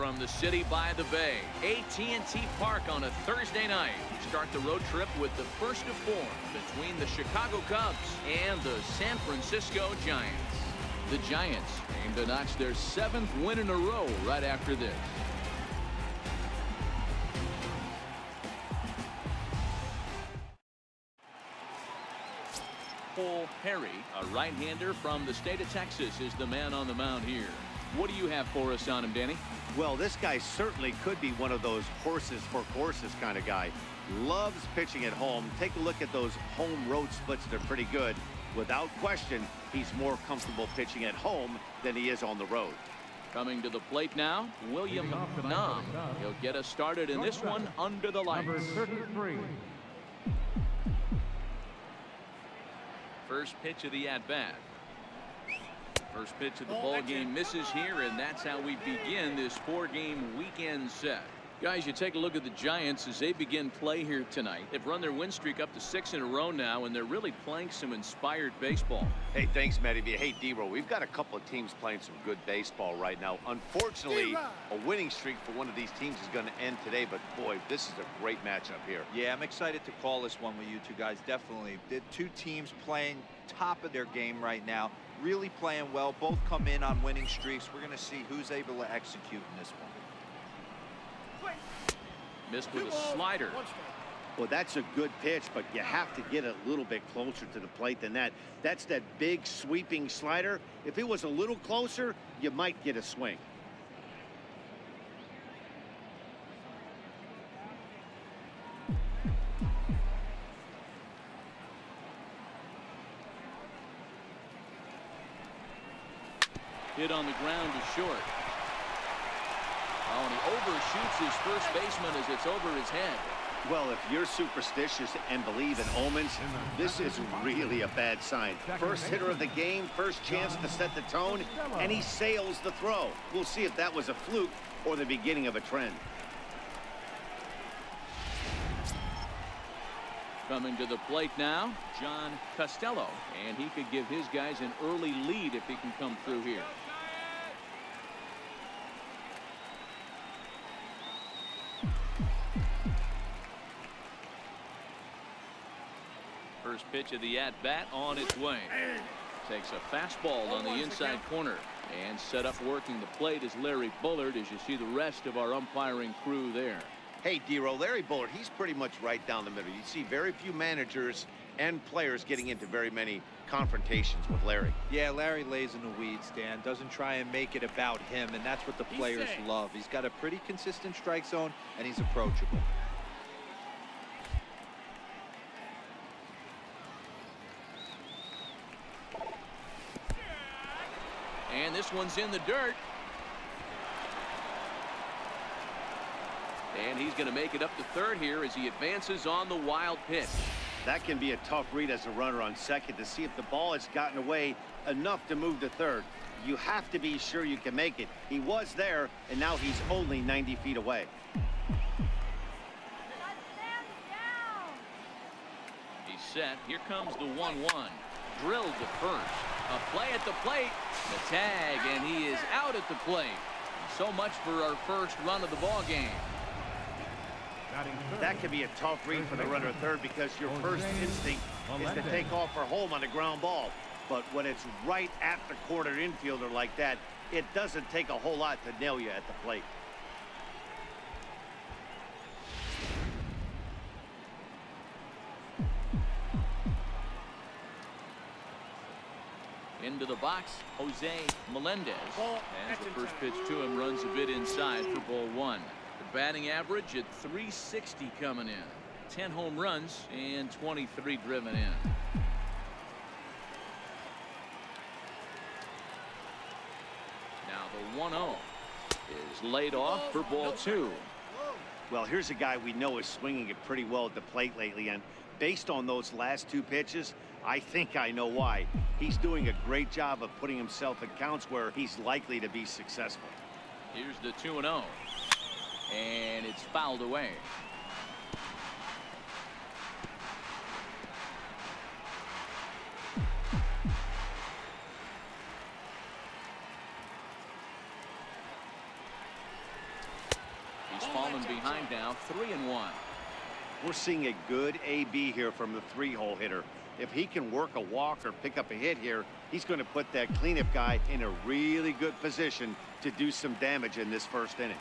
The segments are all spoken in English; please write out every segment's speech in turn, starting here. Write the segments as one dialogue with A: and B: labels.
A: from the city by the bay. AT&T Park on a Thursday night. Start the road trip with the first of four between the Chicago Cubs and the San Francisco Giants. The Giants aim to notch their 7th win in a row right after this. Cole Perry, a right-hander from the state of Texas, is the man on the mound here. What do you have for us on him, Danny?
B: Well, this guy certainly could be one of those horses for courses kind of guy. Loves pitching at home. Take a look at those home road splits. They're pretty good. Without question, he's more comfortable pitching at home than he is on the road.
A: Coming to the plate now, William Nam. He'll get us started in this one under the lights.
C: Number 33.
A: First pitch of the at-bat. First pitch of the ball game misses here, and that's how we begin this 4-game weekend set. Guys, you take a look at the Giants as they begin play here tonight. They've run their win streak up to 6 in a row now, and they're really playing some inspired baseball.
B: Hey, thanks, Matty. Hey, D-Row, we've got a couple of teams playing some good baseball right now. Unfortunately, a winning streak for one of these teams is going to end today, but boy, this is a great matchup here.
D: Yeah, I'm excited to call this one with you two guys. Definitely. The two teams playing top of their game right now, really playing well. Both come in on winning streaks. We're going to see who's able to execute in this one.
A: Missed with a slider.
B: Well, that's a good pitch, but you have to get a little bit closer to the plate than that. That's that big sweeping slider. If it was a little closer, you might get a swing.
A: Hit on the ground to short. Oh, and he overshoots his first baseman as it's over his head.
B: Well, if you're superstitious and believe in omens, this is really a bad sign. First hitter of the game, first chance to set the tone, and he sails the throw. We'll see if that was a fluke or the beginning of a trend.
A: Coming to the plate now, John Costello, and he could give his guys an early lead if he can come through here. First pitch of the at-bat on its way. Takes a fastball on the inside corner and set up working the plate is Larry Bullard as you see the rest of our umpiring crew there.
B: Hey, D-Row, Larry Bullard, he's pretty much right down the middle. You see very few managers and players getting into very many confrontations with Larry.
D: Yeah, Larry lays in the weeds, Dan. Doesn't try and make it about him, and that's what the players love. He's got a pretty consistent strike zone, and he's approachable.
A: And this one's in the dirt. And he's going to make it up to third here as he advances on the wild pitch.
B: That can be a tough read as a runner on second to see if the ball has gotten away enough to move to third. You have to be sure you can make it. He was there, and now he's only 90 feet away.
A: He's set. Here comes the 1-1. Drilled to first. A play at the plate. The tag, and he is out at the plate. So much for our first run of the ball game.
B: That could be a tough read for the runner at third because your first instinct is to take off for home on a ground ball. But when it's right at the corner infielder like that, it doesn't take a whole lot to nail you at the plate.
A: Into the box, Jose Melendez. As the first pitch to him runs a bit inside for ball one. The batting average at .360 coming in. 10 home runs and 23 driven in. Now the 1-0 is laid off for ball two.
B: Well, here's a guy we know is swinging it pretty well at the plate lately, and based on those last two pitches, I think I know why. He's doing a great job of putting himself in counts where he's likely to be successful.
A: Here's the 2-0. And it's fouled away. falling behind now, 3-1.
B: We're seeing a good AB here from the 3-hole hitter. If he can work a walk or pick up a hit here, he's going to put that cleanup guy in a really good position to do some damage in this first inning.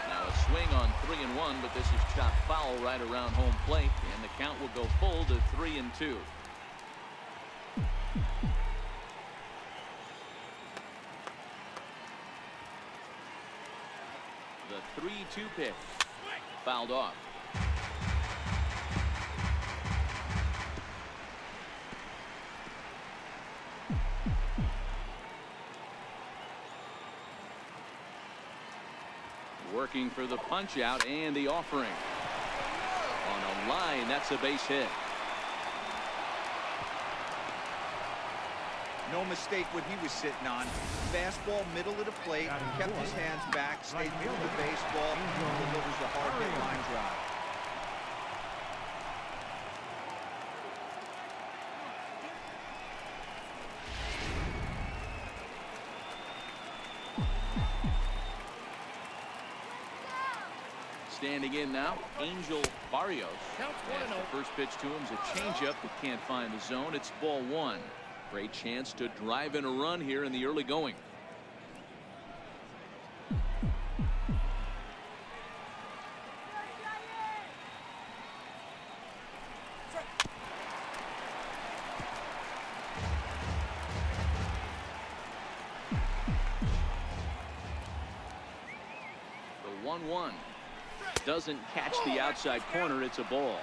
A: Now a swing on 3-1, but this is chopped foul right around home plate, and the count will go full to 3-2. The 3-2 pitch fouled off. Working for the punch out and the offering. On a line, that's a base hit.
D: No mistake what he was sitting on. Fastball, middle of the plate, kept his hands back, stayed near the baseball, delivers the hard hit line drive.
A: Standing in now, Angel Barrios. And the first pitch to him is a changeup that can't find the zone. It's ball one. Great chance to drive in a run here in the early going. The 1-1 doesn't catch the outside corner. It's a ball.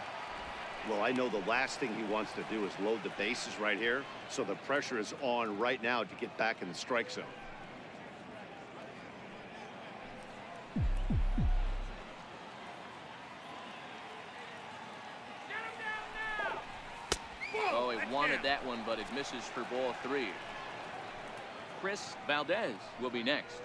B: Well, I know the last thing he wants to do is load the bases right here, so the pressure is on right now to get back in the strike zone.
A: Oh, he wanted that one, but it misses for ball three. Chris Valdez will be next.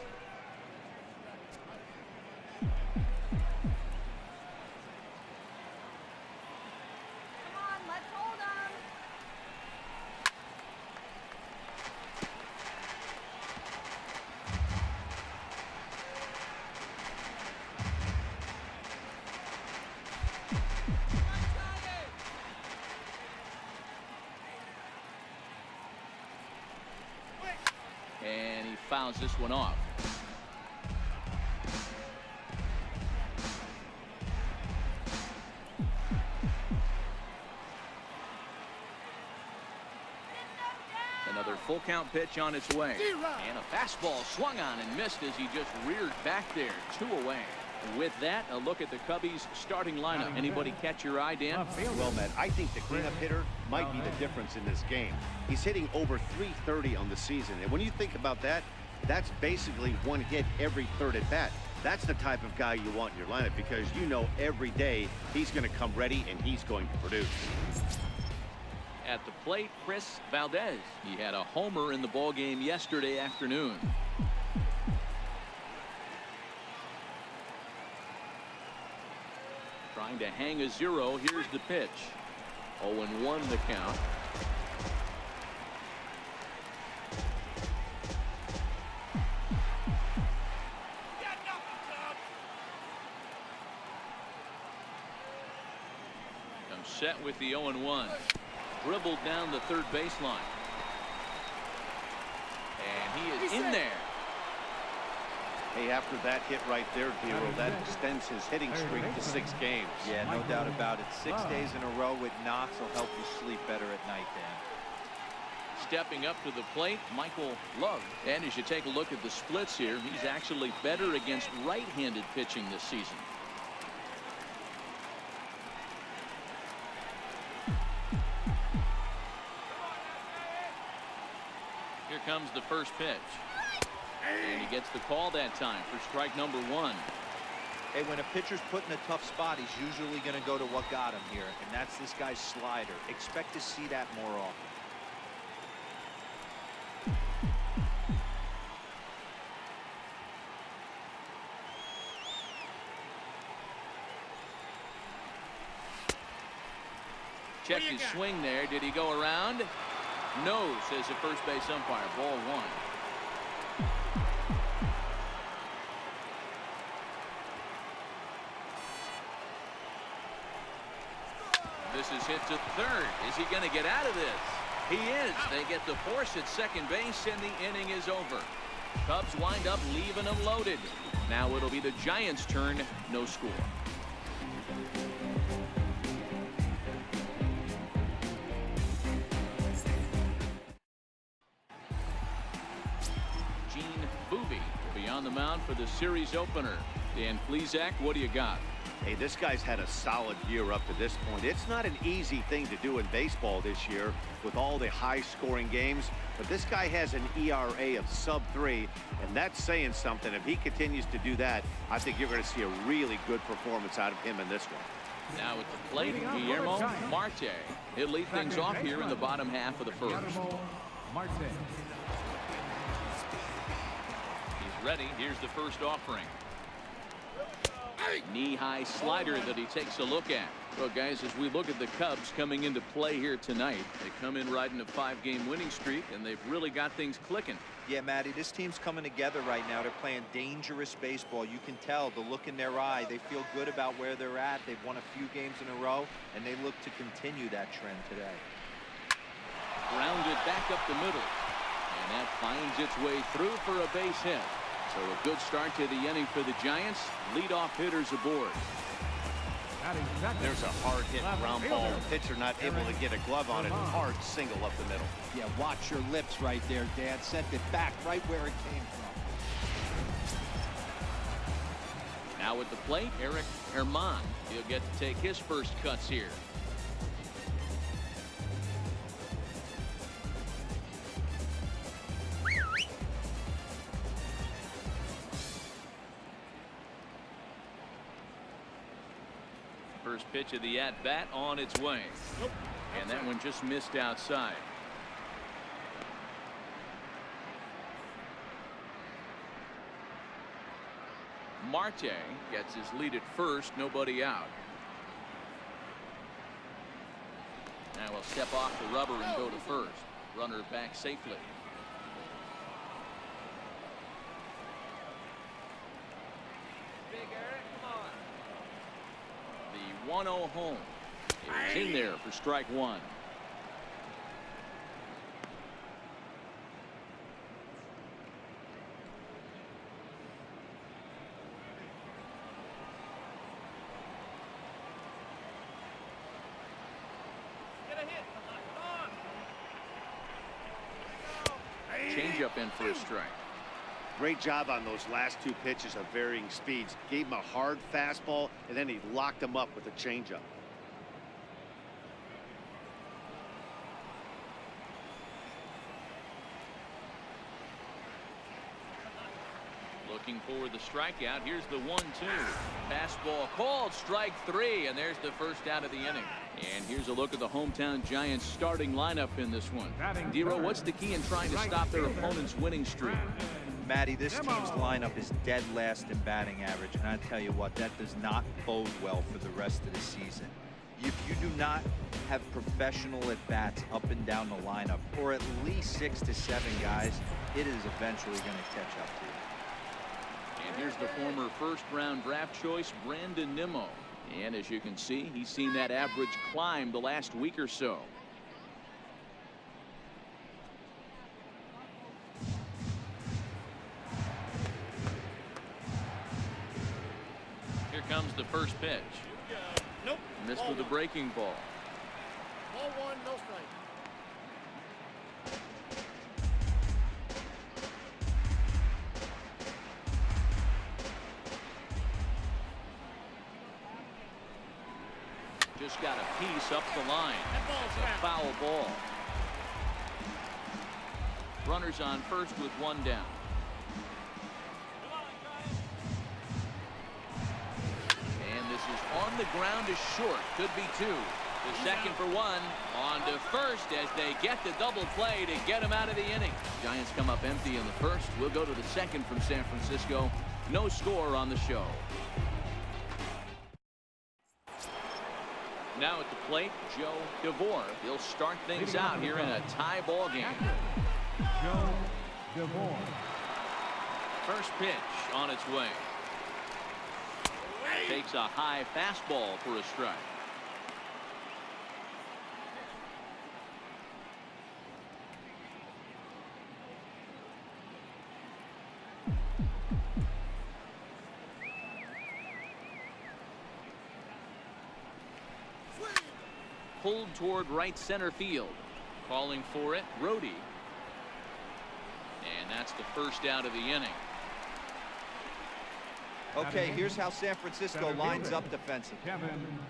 A: And he fouls this one off. Another full count pitch on its way. And a fastball swung on and missed as he just reared back there. 2 away. With that, a look at the Cubbies starting lineup. Anybody catch your eye, Dan?
B: Well, Matt, I think the cleanup hitter might be the difference in this game. He's hitting over .330 on the season. And when you think about that, that's basically one hit every third at bat. That's the type of guy you want in your lineup because you know every day he's going to come ready and he's going to produce.
A: At the plate, Chris Valdez. He had a homer in the ballgame yesterday afternoon. Trying to hang a 0. Here's the pitch. 0-1 the count. I'm set with the 0-1. Dribbled down the third baseline. And he is in there.
B: Hey, after that hit right there, Hero, that extends his hitting streak to 6 games.
D: Yeah, no doubt about it. 6 days in a row with knocks will help you sleep better at night, Dan.
A: Stepping up to the plate, Michael Love. And as you take a look at the splits here, he's actually better against right-handed pitching this season. Here comes the first pitch. And he gets the call that time for strike number 1.
D: Hey, when a pitcher's put in a tough spot, he's usually going to go to what got him here, and that's this guy's slider. Expect to see that more often.
A: Check his swing there. Did he go around? No, says the first base umpire. Ball 1. is hit to third. Is he going to get out of this? He is. They get the force at second base, and the inning is over. Cubs wind up leaving them loaded. Now it'll be the Giants' turn. No score. Boeve will be on the mound for the series opener. Dan Plesac, what do you got?
B: Hey, this guy's had a solid year up to this point. It's not an easy thing to do in baseball this year with all the high-scoring games, but this guy has an ERA of sub-3, and that's saying something. If he continues to do that, I think you're going to see a really good performance out of him in this one.
A: Now at the plate, Guillermo Marte. He'll lead things off here in the bottom half of the first. He's ready. Here's the first offering. Knee-high slider that he takes a look at. Well, guys, as we look at the Cubs coming into play here tonight, they come in riding a 5-game winning streak, and they've really got things clicking.
D: Yeah, Matty, this team's coming together right now. They're playing dangerous baseball. You can tell the look in their eye. They feel good about where they're at. They've won a few games in a row, and they look to continue that trend today.
A: Grounded back up the middle, and that finds its way through for a base hit. So a good start to the inning for the Giants. Leadoff hitters aboard.
B: There's a hard hit ground ball. The pitcher not able to get a glove on it. Hard single up the middle.
C: Yeah, watch your lips right there, Dad. Sent it back right where it came from.
A: Now at the plate, Eric Herman. He'll get to take his first cuts here. First pitch of the at-bat on its way. And that one just missed outside. Marte gets his lead at first, nobody out. Now we'll step off the rubber and go to first. Runner back safely. The 1-0 home is in there for strike one. Changeup in for a strike.
B: Great job on those last two pitches of varying speeds. Gave him a hard fastball, and then he locked him up with a changeup.
A: Looking for the strikeout. Here's the 1-2. Fastball called, strike three, and there's the first out of the inning. And here's a look at the hometown Giants starting lineup in this one. Dero, what's the key in trying to stop their opponent's winning streak?
D: Matty, this team's lineup is dead last in batting average, and I tell you what, that does not bode well for the rest of the season. If you do not have professional at-bats up and down the lineup, or at least 6 to 7 guys, it is eventually going to catch up to you.
A: And here's the former first-round draft choice, Brandon Nimmo. And as you can see, he's seen that average climb the last week or so. Here comes the first pitch.
E: Nope.
A: Missed with a breaking ball.
E: Ball one, no strike.
A: Just got a piece up the line.
E: That ball's
A: It's a foul ball. Runners on first with one down. And this is on the ground is short. Could be two. The second for one. On to first as they get the double play to get him out of the inning. Giants come up empty in the first. We'll go to the second from San Francisco. No score on the show. Now at the plate, Joe DeVore. He'll start things out here in a tie ball game.
F: Joe DeVore.
A: First pitch on its way. Takes a high fastball for a strike. Pulled toward right center field. Calling for it, Brody. And that's the first out of the inning.
D: Okay, here's how San Francisco lines up defensively.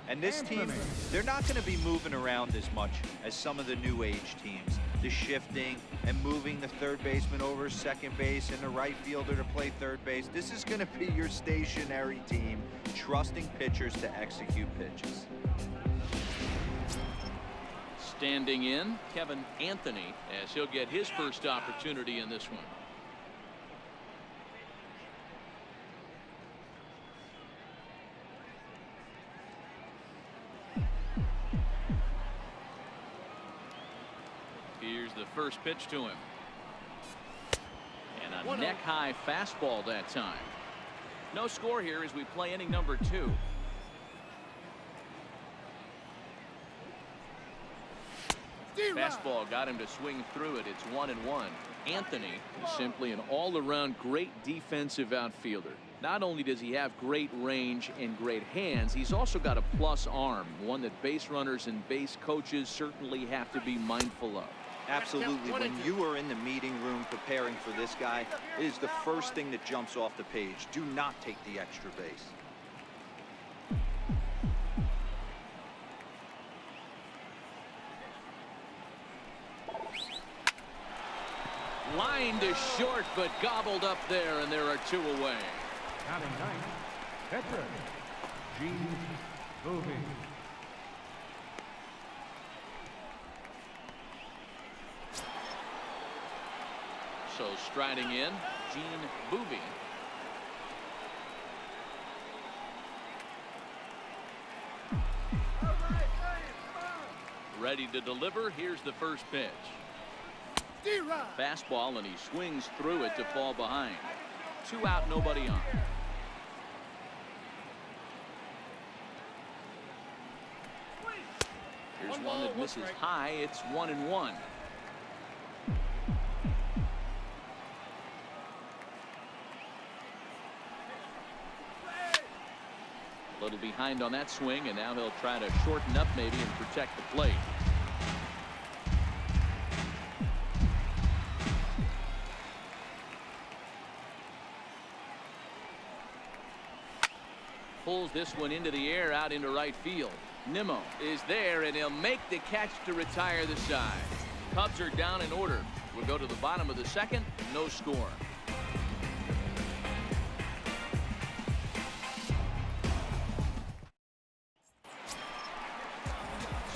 D: And this team, they're not going to be moving around as much as some of the new age teams. The shifting and moving the third baseman over second base and the right fielder to play third base. This is going to be your stationary team, trusting pitchers to execute pitches.
A: Standing in, Kevin Anthony, as he'll get his first opportunity in this one. Here's the first pitch to him. And a neck-high fastball that time. No score here as we play inning number 2. Fastball got him to swing through it. It's 1-1. Anthony is simply an all-around great defensive outfielder. Not only does he have great range and great hands, he's also got a plus arm, one that base runners and base coaches certainly have to be mindful of.
D: Absolutely. When you are in the meeting room preparing for this guy, it is the first thing that jumps off the page. Do not take the extra base.
A: Line to short, but gobbled up there, and there are 2 away.
F: Batting ninth, pitcher, Boeve.
A: So striding in, Boeve. Ready to deliver. Here's the first pitch. Fastball, and he swings through it to fall behind. 2 out, nobody on. Here's one that misses high. It's 1-1. A little behind on that swing, and now he'll try to shorten up maybe and protect the plate. Pulls this one into the air out into right field. Nimmo is there, and he'll make the catch to retire the side. Cubs are down in order. We'll go to the bottom of the second. No score.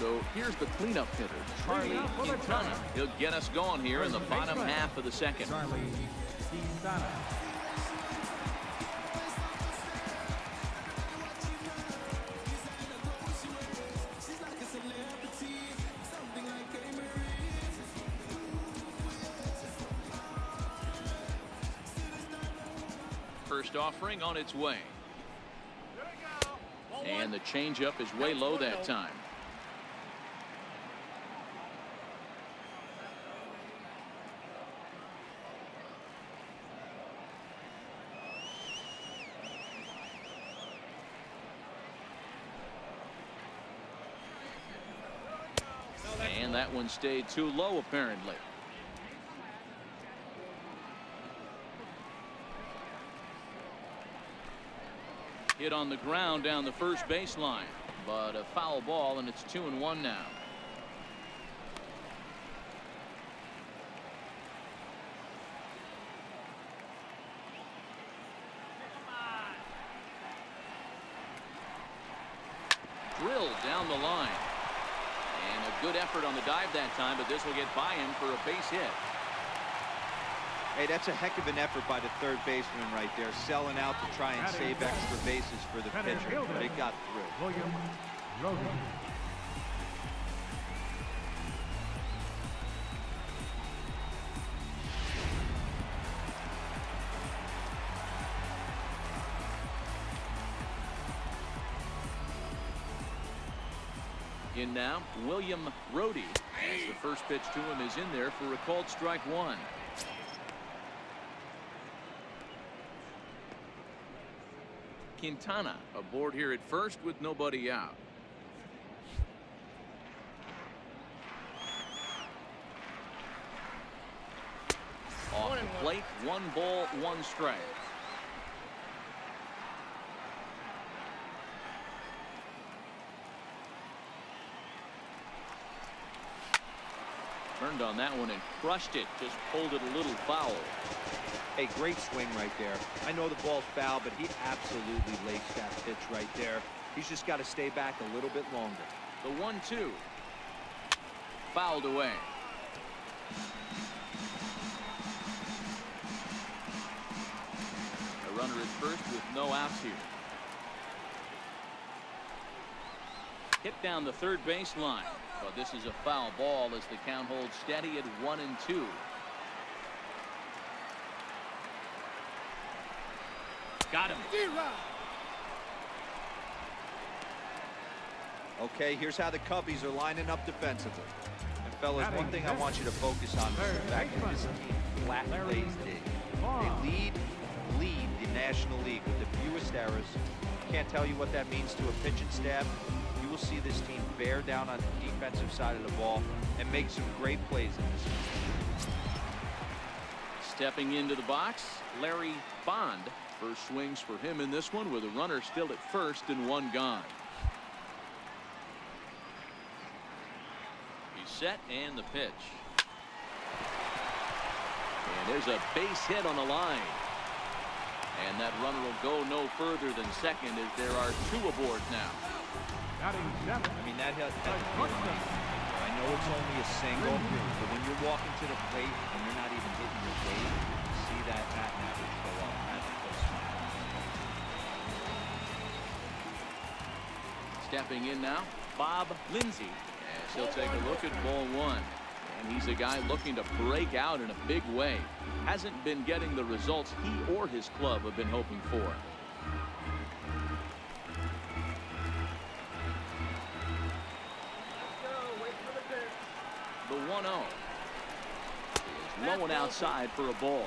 A: So here's the cleanup hitter, Charlie Quintana. He'll get us going here in the bottom half of the second. First offering on its way. And the changeup is way low that time. And that one stayed too low, apparently. Hit on the ground down the first baseline, but a foul ball, and it's 2-1 now. Drilled down the line. And a good effort on the dive that time, but this will get by him for a base hit.
D: Hey, that's a heck of an effort by the third baseman right there, selling out to try and save extra bases for the pitcher, but it got through.
F: William Rogan.
A: In now, William Brody, as the first pitch to him is in there for a called strike 1. Quintana aboard here at first with nobody out. Off the plate, 1 ball, 1 strike. Turned on that one and crushed it. Just pulled it a little foul.
D: A great swing right there. I know the ball's foul, but he absolutely laced that pitch right there. He's just got to stay back a little bit longer.
A: The 1-2. Fouled away. A runner at first with no outs here. Hit down the third baseline. But this is a foul ball as the count holds steady at 1-2. Got him.
D: Okay, here's how the Cubbies are lining up defensively. And fellas, one thing I want you to focus on is the fact that this team flat lays dig. They lead the National League with the fewest errors. Can't tell you what that means to a pitching staff. You will see this team bear down on the defensive side of the ball and make some great plays in this game.
A: Stepping into the box, Larry Bond. First swings for him in this one with a runner still at first and 1 gone. He's set and the pitch. And there's a base hit on the line. And that runner will go no further than second as there are 2 aboard now.
D: I mean, that hit, I know it's only a single, but when you're walking to the plate and you're not even hitting your weight, you see that batting average go up.
A: Stepping in now, Bob Lindsay, as he'll take a look at ball 1. And he's a guy looking to break out in a big way. Hasn't been getting the results he or his club have been hoping for. The 1-0 is low and outside for a ball.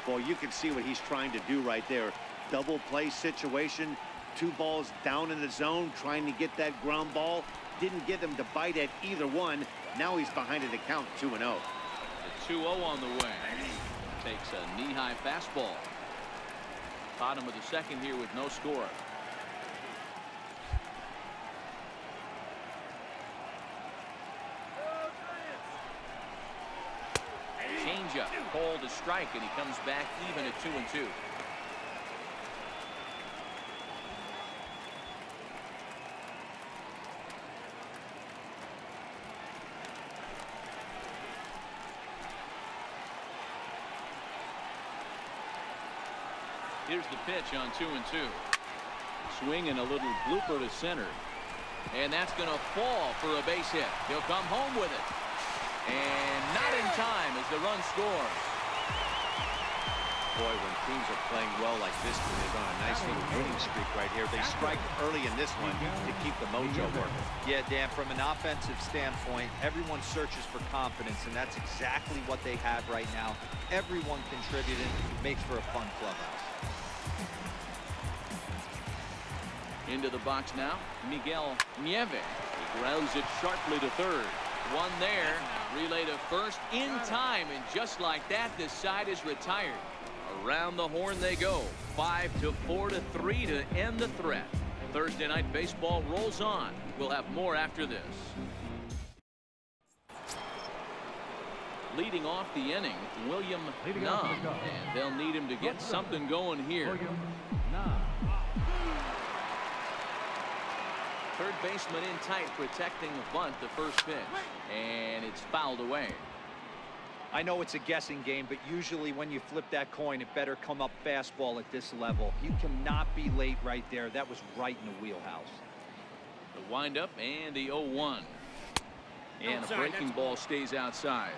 B: Boy, you can see what he's trying to do right there. Double play situation. 2 balls down in the zone, trying to get that ground ball. Didn't get him to bite at either one. Now he's behind at the count 2-0.
A: The 2-0 on the way. Takes a knee-high fastball. Bottom of the second here with no score. Changeup called a strike, and he comes back even at 2-2. Here's the pitch on 2-2. Swing and a little blooper to center. And that's going to fall for a base hit. He'll come home with it. And not in time as the run scores.
B: Boy, when teams are playing well like this team is on a nice little winning streak right here. They strike early in this one to keep the mojo working.
D: Yeah, Dan, from an offensive standpoint, everyone searches for confidence, and that's exactly what they have right now. Everyone contributing makes for a fun clubhouse.
A: Into the box now, Miguel Nieve. He grounds it sharply to third. One there, relay to first in time, and just like that, this side is retired. Around the horn they go. 5-4-3 to end the threat. Thursday night baseball rolls on. We'll have more after this. Leading off the inning, William Nam, and they'll need him to get something going here. Third baseman in tight, protecting the bunt, the first pitch, and it's fouled away.
D: I know it's a guessing game, but usually when you flip that coin, it better come up fastball at this level. You cannot be late right there. That was right in the wheelhouse.
A: The windup and the 0-1. And a breaking ball stays outside.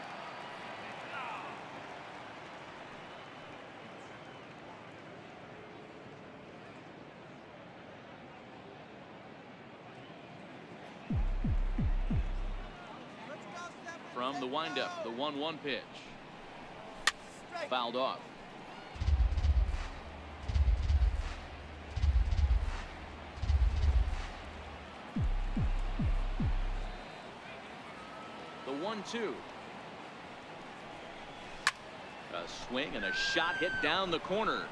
A: From the windup, the 1-1 pitch. Fouled off. 1-2. A swing and a shot hit down the corner.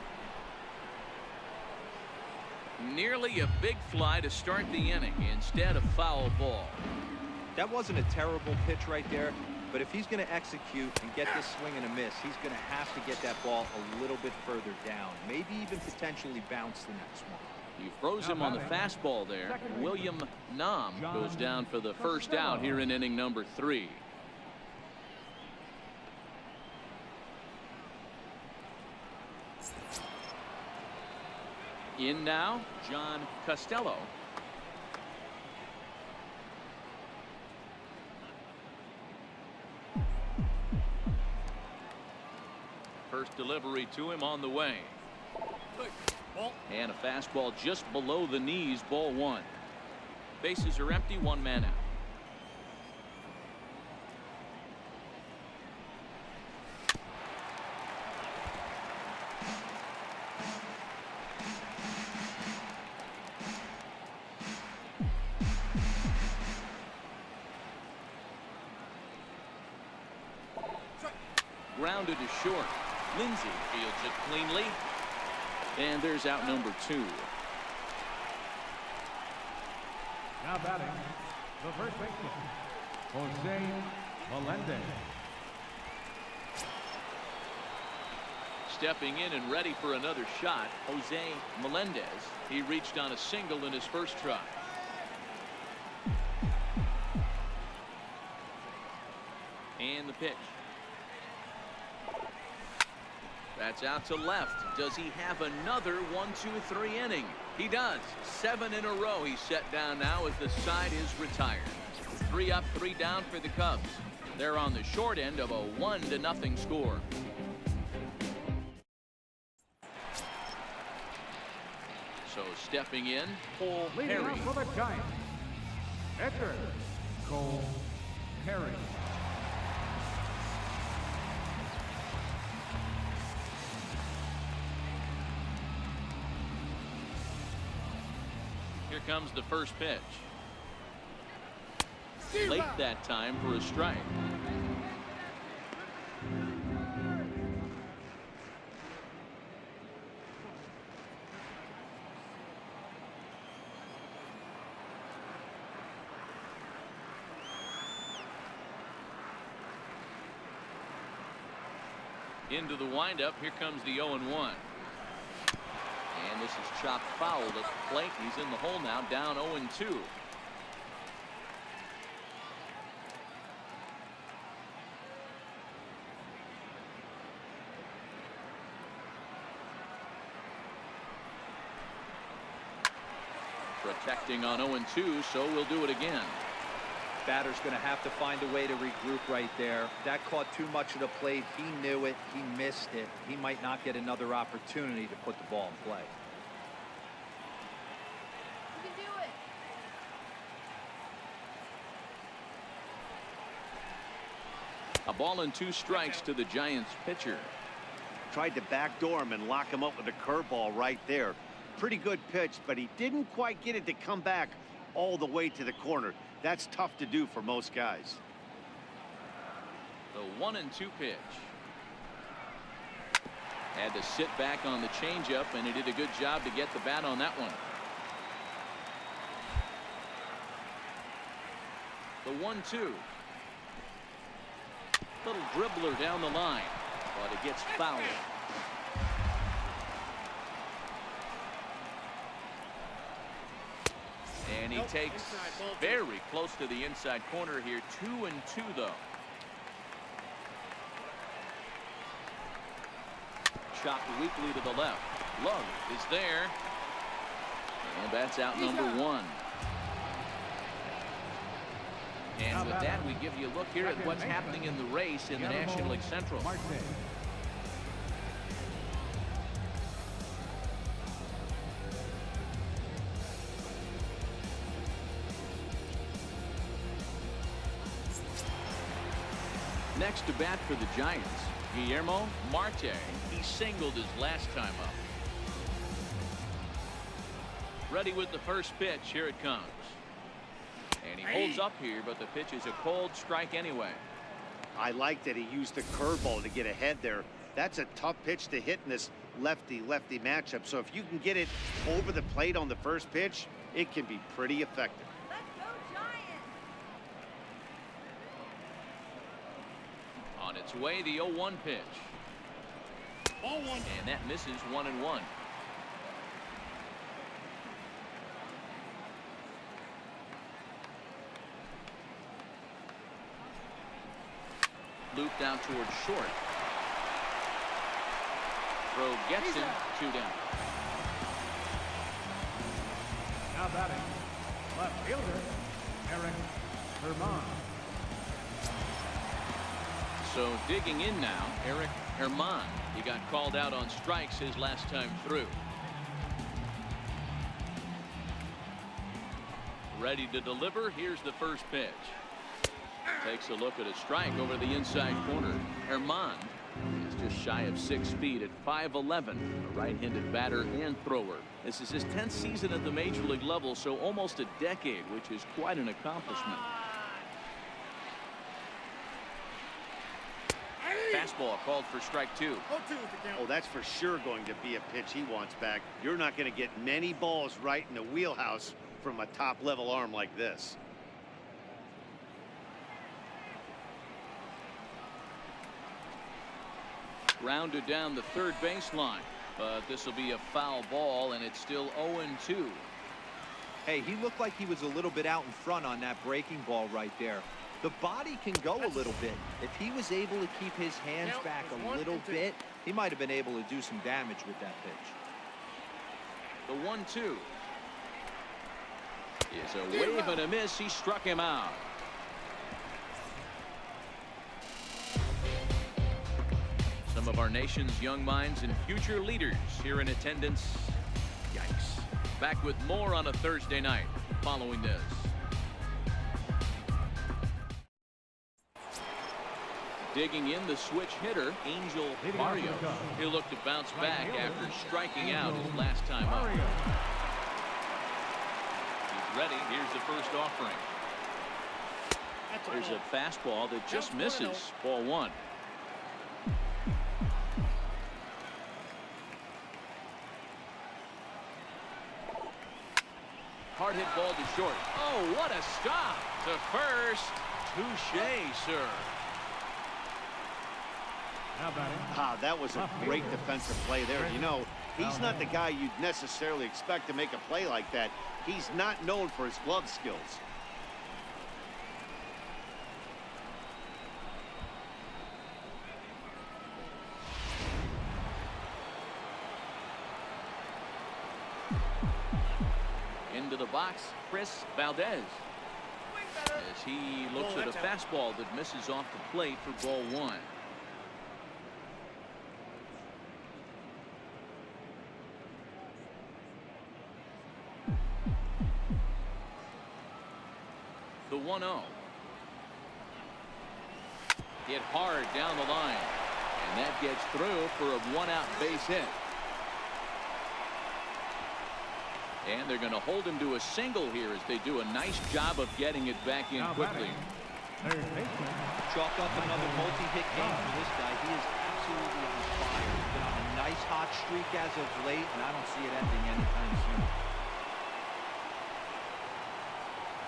A: Nearly a big fly to start the inning. Instead, a foul ball.
D: That wasn't a terrible pitch right there, but if he's going to execute and get this swing and a miss, he's going to have to get that ball a little bit further down, maybe even potentially bounce the next one.
A: He froze him on the fastball there. William Nam goes down for the first out here in inning number 3. In now, John Costello. First delivery to him on the way. And a fastball just below the knees, ball 1. Bases are empty, 1 man out. Grounded to short. Lindsey fields it cleanly. And there's out number 2.
F: Now batting, the first baseman, Jose Melendez.
A: Stepping in and ready for another shot, Jose Melendez. He reached on a single in his first try. And the pitch. That's out to left. Does he have another 1-2-3 inning? He does. 7 in a row he's set down now as the side is retired. 3 up, 3 down for the Cubs. They're on the short end of a 1-0 score. So stepping in, Cole
F: Leading
A: Perry.
F: off for the Giants, Edgar Cole Perry.
A: Here comes the first pitch. Late that time for a strike. Into the windup. Here comes the 0-1. And this is chopped foul at the plate. He's in the hole now, down 0-2. Protecting on 0-2, so we'll do it again.
D: Batter's going to have to find a way to regroup right there. That caught too much of the plate. He knew it. He missed it. He might not get another opportunity to put the ball in play.
G: You can do it.
A: A ball and 2 strikes to the Giants pitcher.
B: Tried to backdoor him and lock him up with a curveball right there. Pretty good pitch, but he didn't quite get it to come back all the way to the corner. That's tough to do for most guys.
A: The 1-2 pitch. Had to sit back on the changeup, and he did a good job to get the bat on that one. The 1-2. Little dribbler down the line, but it gets fouled. And he takes very close to the inside corner here. 2-2 though. Chopped weakly to the left. Love is there. And that's out number 1. And with that, we give you a look here at what's happening in the race in the National League Central. Next to bat for the Giants, Guillermo Marte. He singled his last time up. Ready with the first pitch. Here it comes. And he holds up here, but the pitch is a cold strike anyway.
B: I like that he used the curveball to get ahead there. That's a tough pitch to hit in this lefty-lefty matchup. So if you can get it over the plate on the first pitch, it can be pretty effective.
G: Let's go Giants.
A: On its way, the 0-1 pitch.
E: Ball one.
A: And that misses 1-1. Looped out towards short. Throw gets him. 2 down.
F: Now batting, left fielder, Eric Herman.
A: So digging in now, Eric Herman. He got called out on strikes his last time through. Ready to deliver. Here's the first pitch. Takes a look at a strike over the inside corner. Herman is just shy of 6 feet at 5'11", a right-handed batter and thrower. This is his 10th season at the major league level, so almost a decade, which is quite an accomplishment. Fastball called for strike 2.
E: 0-2 is the count.
B: Oh, that's for sure going to be a pitch he wants back. You're not going to get many balls right in the wheelhouse from a top-level arm like this.
A: Rounded down the third baseline, but this will be a foul ball, and it's still 0-2.
D: Hey, he looked like he was a little bit out in front on that breaking ball right there. The body can go a little bit. If he was able to keep his hands back a little bit, he might have been able to do some damage with that pitch.
A: The 1-2 is a wave and a miss. He struck him out. Some of our nation's young minds and future leaders here in attendance. Yikes. Back with more on a Thursday night following this. Digging in, the switch hitter, Angel Mario. He'll look to bounce back after striking out his last time up. He's ready. Here's the first offering. There's a fastball that just misses. Ball 1. Hard hit ball to short. Oh, what a stop to first. Touche, sir.
B: That was a great defensive play there. You know, he's not the guy you'd necessarily expect to make a play like that. He's not known for his glove skills.
A: Into the box, Chris Valdez. As he looks at a fastball that misses off the plate for ball 1. The 1-0. Hit hard down the line, and that gets through for a 1-out base hit. And they're going to hold him to a single here as they do a nice job of getting it back in quickly.
D: Chalk up another multi-hit game for this guy. He is absolutely on fire. He's been on a nice hot streak as of late, and I don't see it ending anytime soon.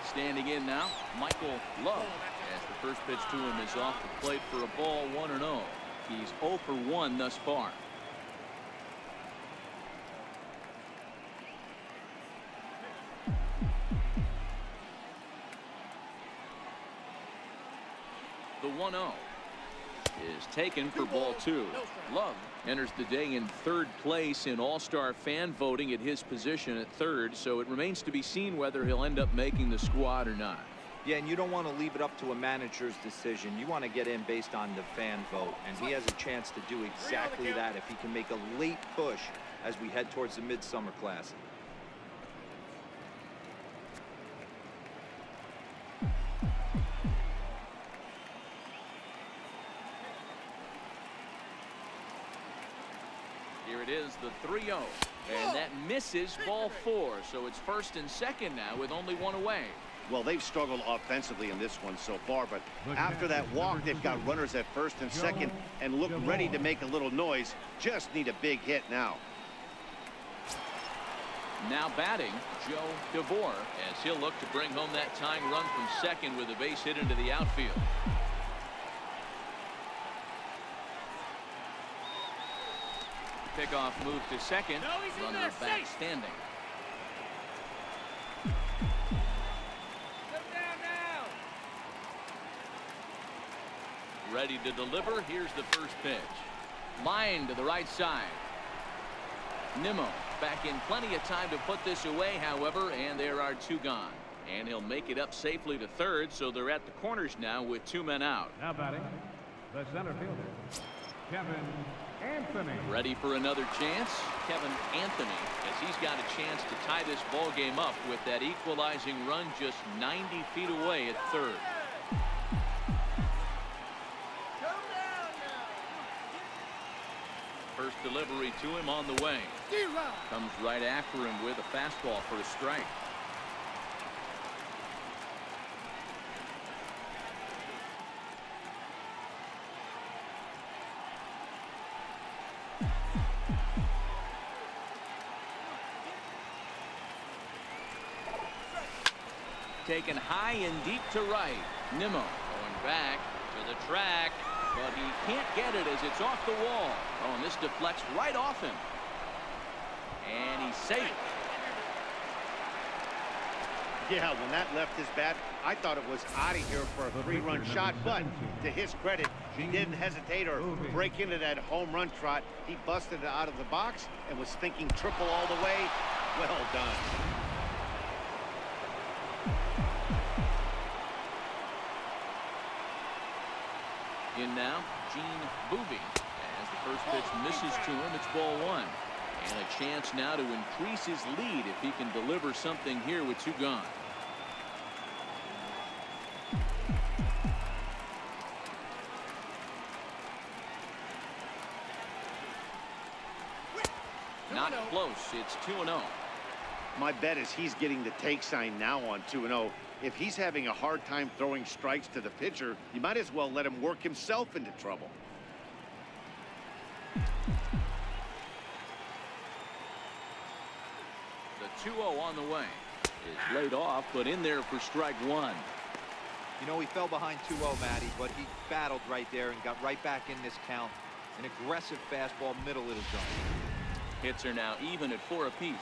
A: Standing in now, Michael Love, as the first pitch to him is off the plate for a ball 1-0. He's 0 for 1 thus far. The 1-0 is taken for ball 2. Love enters the day in third place in All-Star fan voting at his position at third, so it remains to be seen whether he'll end up making the squad or not.
D: Yeah, and you don't want to leave it up to a manager's decision. You want to get in based on the fan vote, and he has a chance to do exactly that if he can make a late push as we head towards the Midsummer Classic.
A: Here it is, the 3-0, and that misses ball 4, so it's first and second now with only one away.
B: Well, they've struggled offensively in this one so far, but after that walk, they've got runners at first and second and look ready to make a little noise. Just need a big hit now.
A: Now batting, Joe DeVore, as he'll look to bring home that tying run from second with a base hit into the outfield. Pickoff move to second. Runner back standing. Ready to deliver. Here's the first pitch. Line to the right side. Nimmo back in plenty of time to put this away, however, and there are two gone. And he'll make it up safely to third, so they're at the corners now with two men out.
F: Now batting, the center fielder, Kevin Anthony.
A: Ready for another chance. Kevin Anthony, as he's got a chance to tie this ball game up with that equalizing run just 90 feet away at third. First delivery to him on the way. Comes right after him with a fastball for a strike. Taken high and deep to right. Nimmo going back to the track. But he can't get it as it's off the wall. Oh, and this deflects right off him. And he's safe.
B: Yeah, when that left his bat, I thought it was out of here for a three-run shot. But to his credit, he didn't hesitate or break into that home run trot. He busted it out of the box and was thinking triple all the way. Well done.
A: In now, Boeve. As the first pitch misses to him, it's ball one. And a chance now to increase his lead if he can deliver something here with two gone. Not close. It's 2-0.
B: My bet is he's getting the take sign now on 2-0. If he's having a hard time throwing strikes to the pitcher, you might as well let him work himself into trouble.
A: The 2-0 on the way is laid off, but in there for strike one.
D: You know, he fell behind 2-0, Matty, but he battled right there and got right back in this count. An aggressive fastball, middle of the zone.
A: Hits are now even at 4 apiece.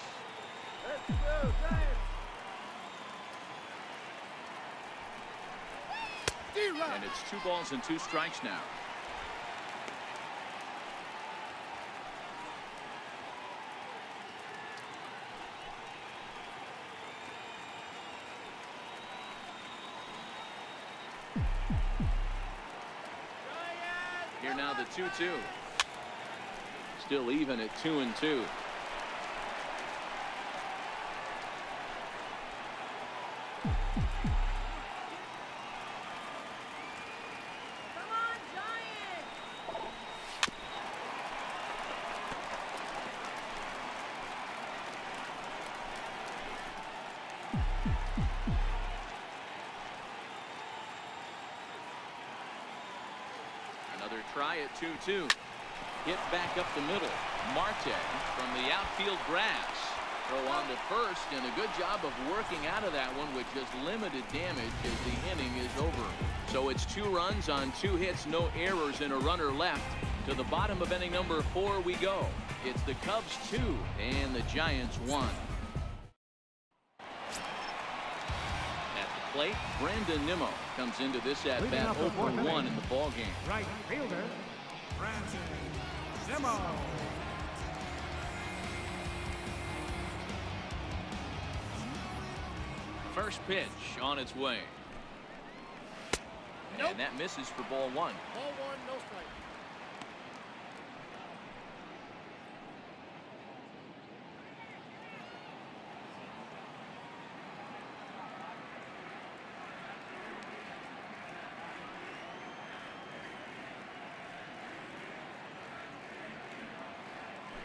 G: Let's go, Giants.
A: And it's 2 balls and 2 strikes now. Here now the 2-2. Still even at 2-2. Another try at 2-2. Hit back up the middle. Marte from the outfield grass. Throw on to first, and a good job of working out of that one with just limited damage as the inning is over. So it's 2 runs on 2 hits, no errors, and a runner left. To the bottom of inning number 4 we go. It's the Cubs 2 and the Giants 1. Plate, Brandon Nimmo comes into this at bat 0-for-1 in the ball game.
F: Right fielder, Brandon Nimmo.
A: First pitch on its way. And that misses for ball 1.
E: Ball 1, no strike.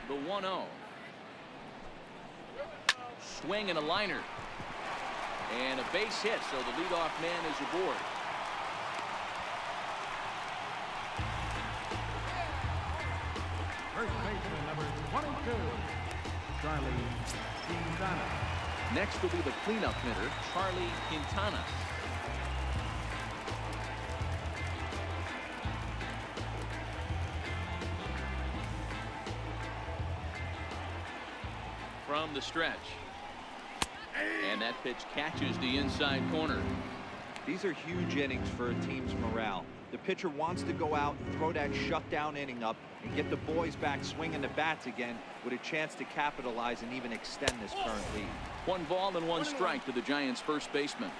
A: The 1-0. Swing and a liner. And a base hit, so the leadoff man is aboard.
F: First baseman number 22, Charlie Quintana.
A: Next will be the cleanup hitter, Charlie Quintana. From the stretch. And that pitch catches the inside corner.
D: These are huge innings for a team's morale. The pitcher wants to go out, throw that shutdown inning up, and get the boys back swinging the bats again with a chance to capitalize and even extend this current lead.
A: 1 ball and 1 strike to the Giants' first baseman.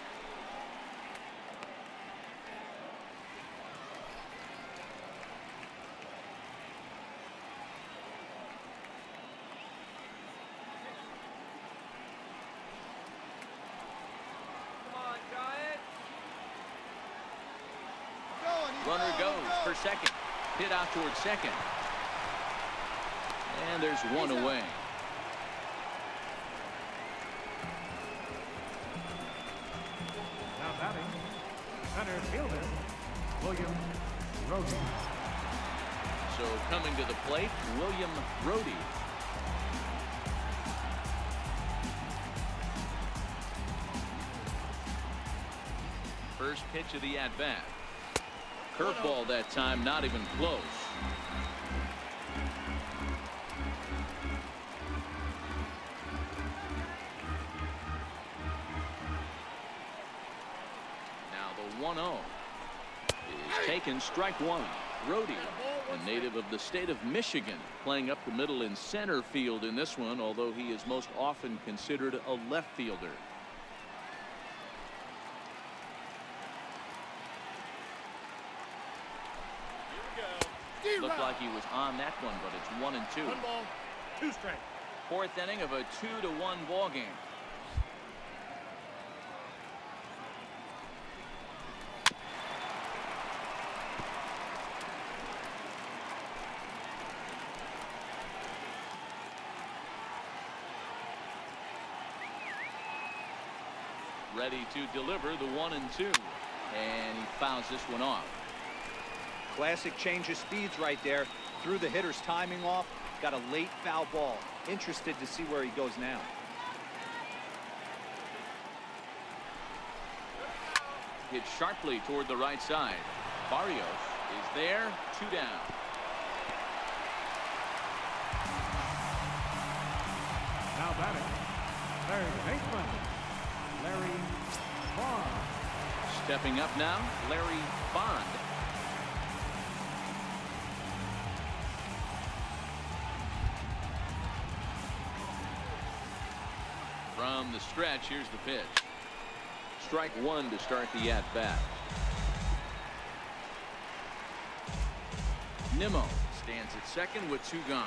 A: Runner goes for second. Hit out towards second. And there's 1 away.
F: Now batting, center fielder, William Rhodey.
A: So coming to the plate, William Rhodey. First pitch of the at-bat. Curveball that time, not even close. Now the 1-0 is taken, strike 1. Rhodey, a native of the state of Michigan, playing up the middle in center field in this one, although he is most often considered a left fielder. Looked like he was on that one, but it's 1-2.
E: 1 ball, 2 strikes.
A: 4th inning of a 2-1 ball game. Ready to deliver the 1-2, and he fouls this one off.
D: Classic change of speeds right there. Threw the hitter's timing off. Got a late foul ball. Interested to see where he goes now.
A: Hit sharply toward the right side. Barrios is there. 2 down.
F: Now batting, third baseman, Larry Bond.
A: Stepping up now, Larry Bond. From the stretch, here's the pitch. Strike 1 to start the at-bat. Nimmo stands at second with 2 gone.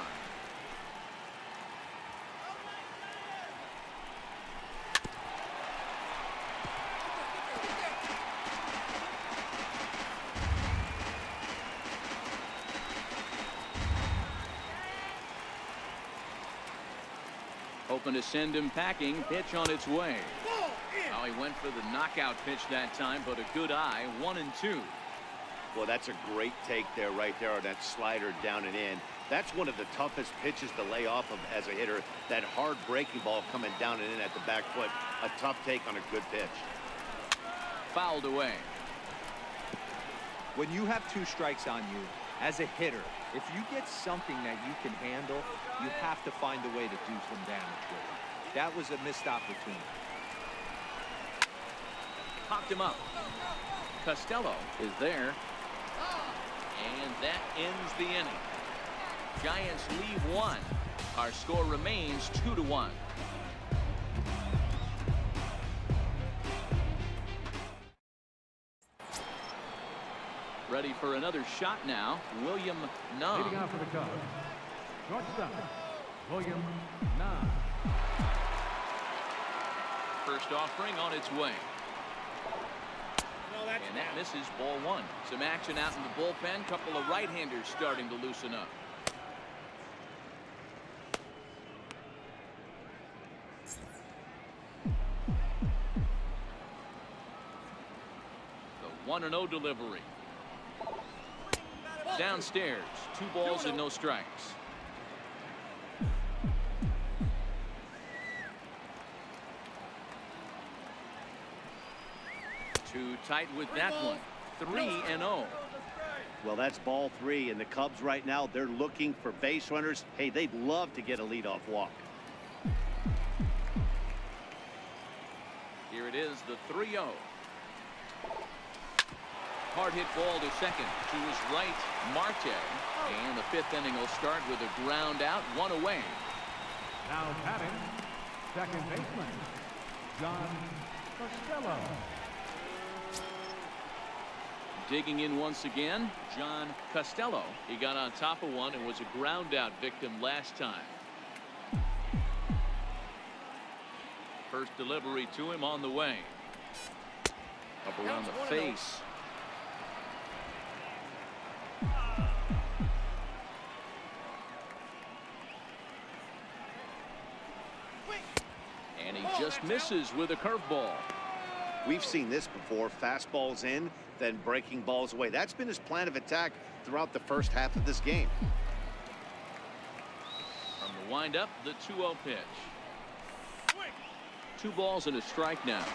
A: Hoping to send him packing. Pitch on its way. Now he went for the knockout pitch that time, but a good eye. 1-2.
B: Well, that's a great take there, right there, on that slider down and in. That's one of the toughest pitches to lay off of as a hitter. That hard breaking ball coming down and in at the back foot. A tough take on a good pitch.
A: Fouled away.
D: When you have 2 strikes on you, as a hitter, if you get something that you can handle, you have to find a way to do some damage with it. That was a missed opportunity.
A: Popped him up. Costello is there. And that ends the inning. Giants leave 1. Our score remains 2-1. Ready for another shot now. William Nunn.
F: Leading off for the Cubs, shortstop, William Nunn.
A: First offering on its way.
E: No, that's
A: And that misses, ball 1. Some action out in the bullpen. Couple of right-handers starting to loosen up. 1-0 delivery. Downstairs, 2 balls and no strikes. Too tight with that one. 3-0.
B: Well, that's ball 3, and the Cubs right now, they're looking for base runners. Hey, they'd love to get a leadoff walk.
A: Here it is, the 3-0. Hard hit ball to second. To his right, Marte. And the 5th inning will start with a ground out, 1 away.
F: Now batting, second baseman, John Costello.
A: Digging in once again, John Costello. He got on top of one and was a ground out victim last time. First delivery to him on the way. Up around the face. And he just misses with a curveball.
B: We've seen this before. Fastballs in, then breaking balls away. That's been his plan of attack throughout the first half of this game.
A: From the windup, the 2-0 pitch. 2 balls and a strike now.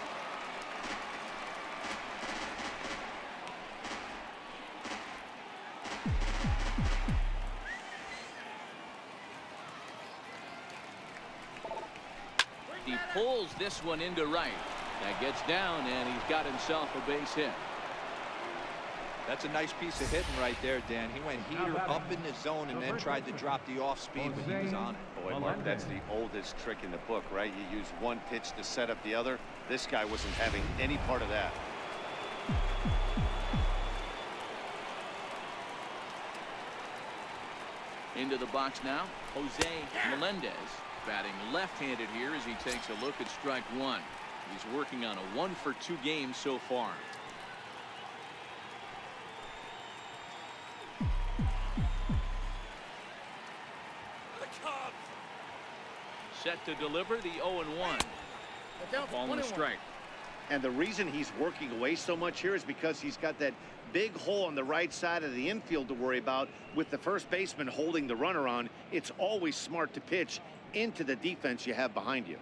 A: He pulls this one into right. That gets down, and he's got himself a base hit.
C: That's a nice piece of hitting right there, Dan. He went heater up in the zone and then tried to drop the off speed when he was on it.
B: Boy, Mark, that's the oldest trick in the book, right? You use one pitch to set up the other. This guy wasn't having any part of that.
A: Into the box now, Jose Melendez. Batting left-handed here as he takes a look at strike 1. He's working on a 1-for-2 game so far. Set to deliver the 0-1. Ball and a strike.
B: And the reason he's working away so much here is because he's got that big hole on the right side of the infield to worry about. With the first baseman holding the runner on, it's always smart to pitch into the defense you have behind you.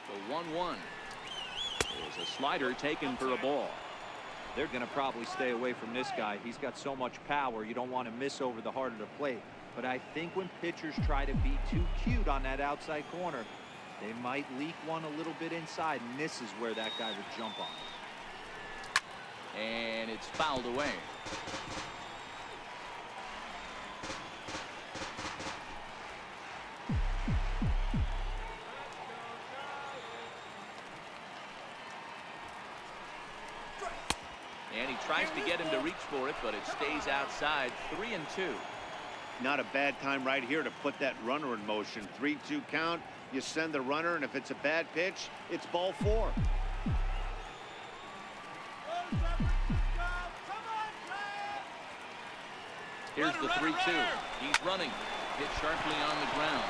A: The 1-1 is a slider taken for a ball.
C: They're going to probably stay away from this guy. He's got so much power. You don't want to miss over the heart of the plate. But I think when pitchers try to be too cute on that outside corner, they might leak one a little bit inside, and this is where that guy would jump on.
A: And it's fouled away. And he tries to get him to reach for it, but it stays outside. 3-2.
B: Not a bad time right here to put that runner in motion. 3-2 count. You send the runner, and if it's a bad pitch, it's ball 4.
A: Here's the 3-2. He's running. Hit sharply on the ground.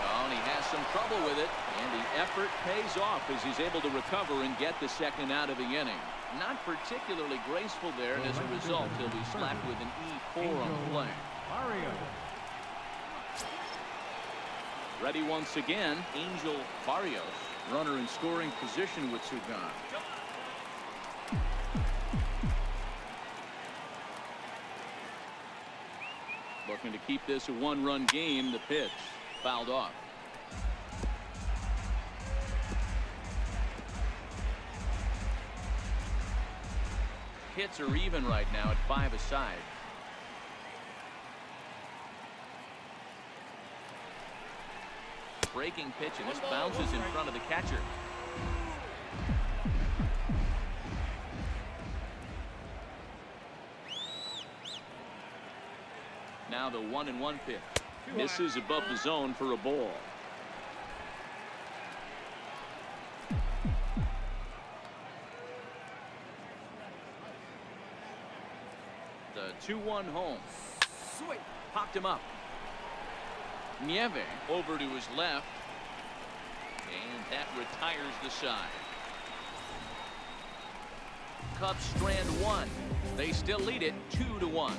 A: Oh, and he has some trouble with it. And the effort pays off as he's able to recover and get the second out of the inning. Not particularly graceful there, and as a result, he'll be slapped with an E4 on the play. Ready once again, Angel Barrios. Runner in scoring position with Sugan. Looking to keep this a 1-run game. The pitch fouled off. Hits are even right now at 5 aside. Breaking pitch, and this bounces in front of the catcher. Now the 1-1 pitch. Misses above the zone for a ball. The 2-1 home. Popped him up. Nieve over to his left. And that retires the side. Cubs strand one. They still lead it 2-1.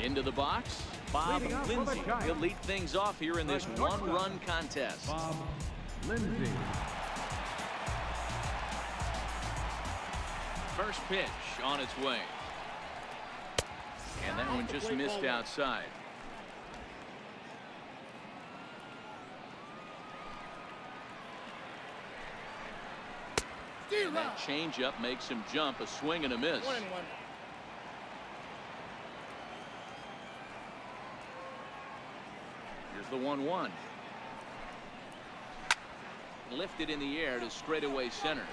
A: Into the box, Bob
F: Leading off for the
A: Lindsay.
F: Giants.
A: He'll lead things off here in this
F: The shortstop,
A: one-run contest.
F: Bob Lindsay.
A: First pitch on its way. And that one just missed outside. And that changeup makes him jump. A swing and a miss.
E: 1-1.
A: Here's the 1-1. Lifted in the air to straightaway center.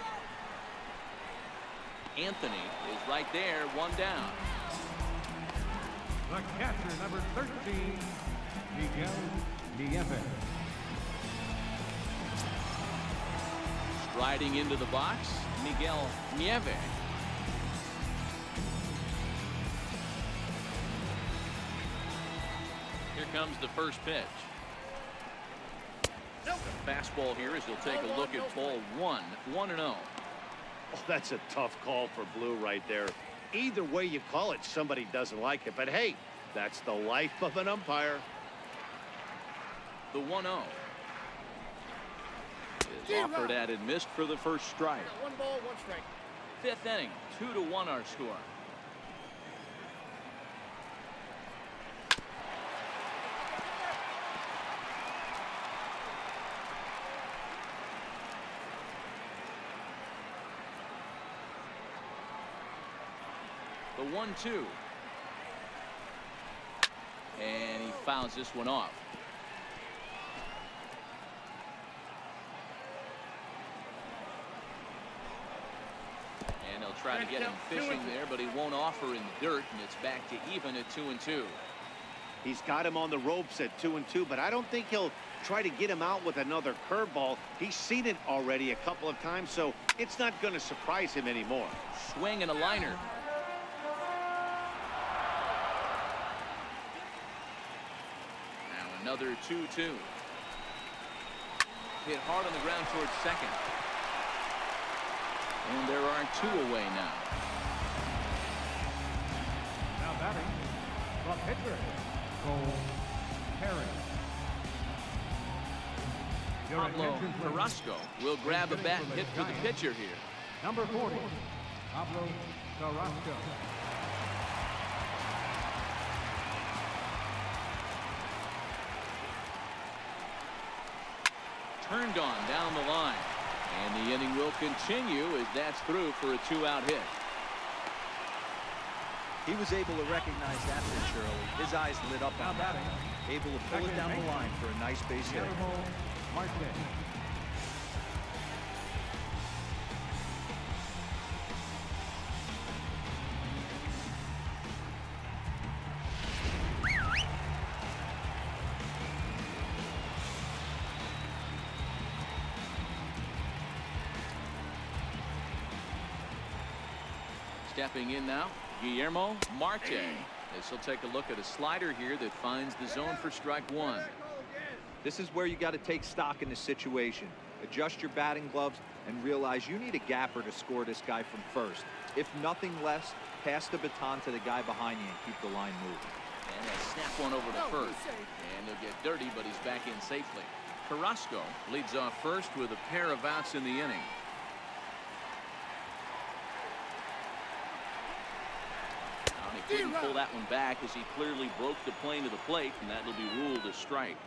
A: Anthony is right there, one down.
F: The catcher, number 13, Miguel Nieve.
A: Striding into the box, Miguel Nieve. Here comes the first pitch. The fastball here as he'll take a look at ball one. 1-0.
B: Oh, that's a tough call for Blue right there. Either way you call it, somebody doesn't like it. But hey, that's the life of an umpire.
A: The 1-0 is offered at and missed for the first strike.
E: 1 ball, 1 strike.
A: Fifth inning, 2-1 our score. The 1-2. And he fouls this one off. And he'll try to get him fishing there, but he won't offer in the dirt, and it's back to even at 2-2.
B: He's got him on the ropes at 2-2, but I don't think he'll try to get him out with another curveball. He's seen it already a couple of times, so it's not going to surprise him anymore.
A: Swing and a liner. Now another 2-2. Hit hard on the ground towards second. And there are 2 away now.
F: Now batting, the pitcher, Cole Perry. Your
A: Pablo
F: attention, please.
A: Carrasco will grab a bat and hit for the pitcher here.
F: Number 40, Pablo Carrasco.
A: Turned on down the line. And the inning will continue as that's through for a 2-out hit.
D: He was able to recognize that pitch early. His eyes lit up on that. Able to pull it down the line for a nice base hit.
F: Marte.
A: Stepping in now, Guillermo Marte. As he'll take a look at a slider here that finds the zone for strike one.
C: This is where you got to take stock in the situation. Adjust your batting gloves and realize you need a gapper to score this guy from first. If nothing less, pass the baton to the guy behind you and keep the line moving.
A: And they'll snap one over to first. And he'll get dirty, but he's back in safely. Carrasco leads off first with a pair of outs in the inning. He couldn't pull that one back as he clearly broke the plane of the plate, and that will be ruled a strike.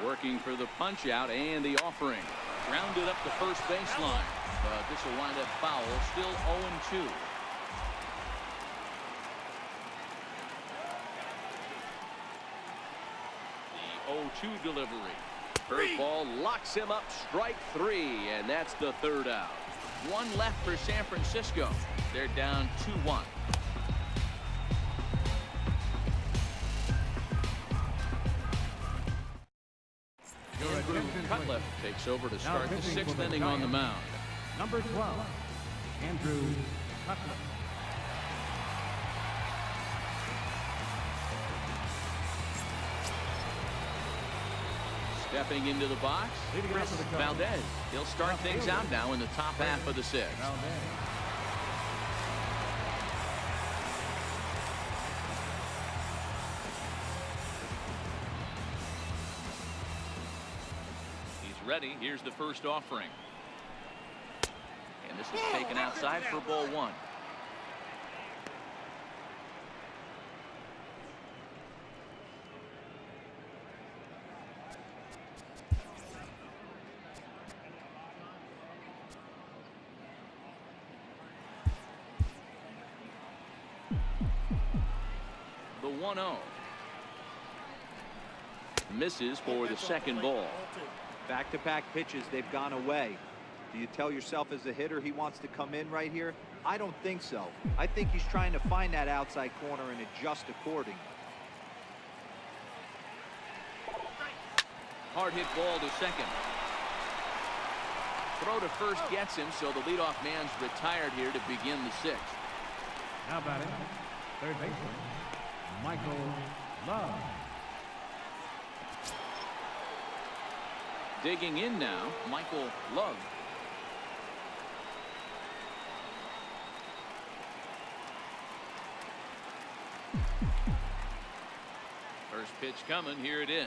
A: Working for the punch out and the offering. Grounded up the first baseline, but this will wind up foul. Still 0-2. The 0-2 delivery. Curveball locks him up, strike 3, and that's the 3rd out. One left for San Francisco. They're down 2-1. Andrew Cutler takes over to start the 6th inning on the mound.
F: Number 12, Andrew Cutler.
A: Stepping into the box, Chris Valdez. He'll start things out now in the top half of the 6th. He's ready. Here's the first offering. And this is taken outside for ball 1. The 1-0. Misses for the 2nd ball.
C: Back-to-back pitches, they've gone away. Do you tell yourself as a hitter he wants to come in right here? I don't think so. I think he's trying to find that outside corner and adjust accordingly.
A: Hard hit ball to second. Throw to first gets him, so the leadoff man's retired here to begin the 6th.
F: How about it? Third baseman, Michael Love.
A: Digging in now, Michael Love. First pitch coming. Here it is.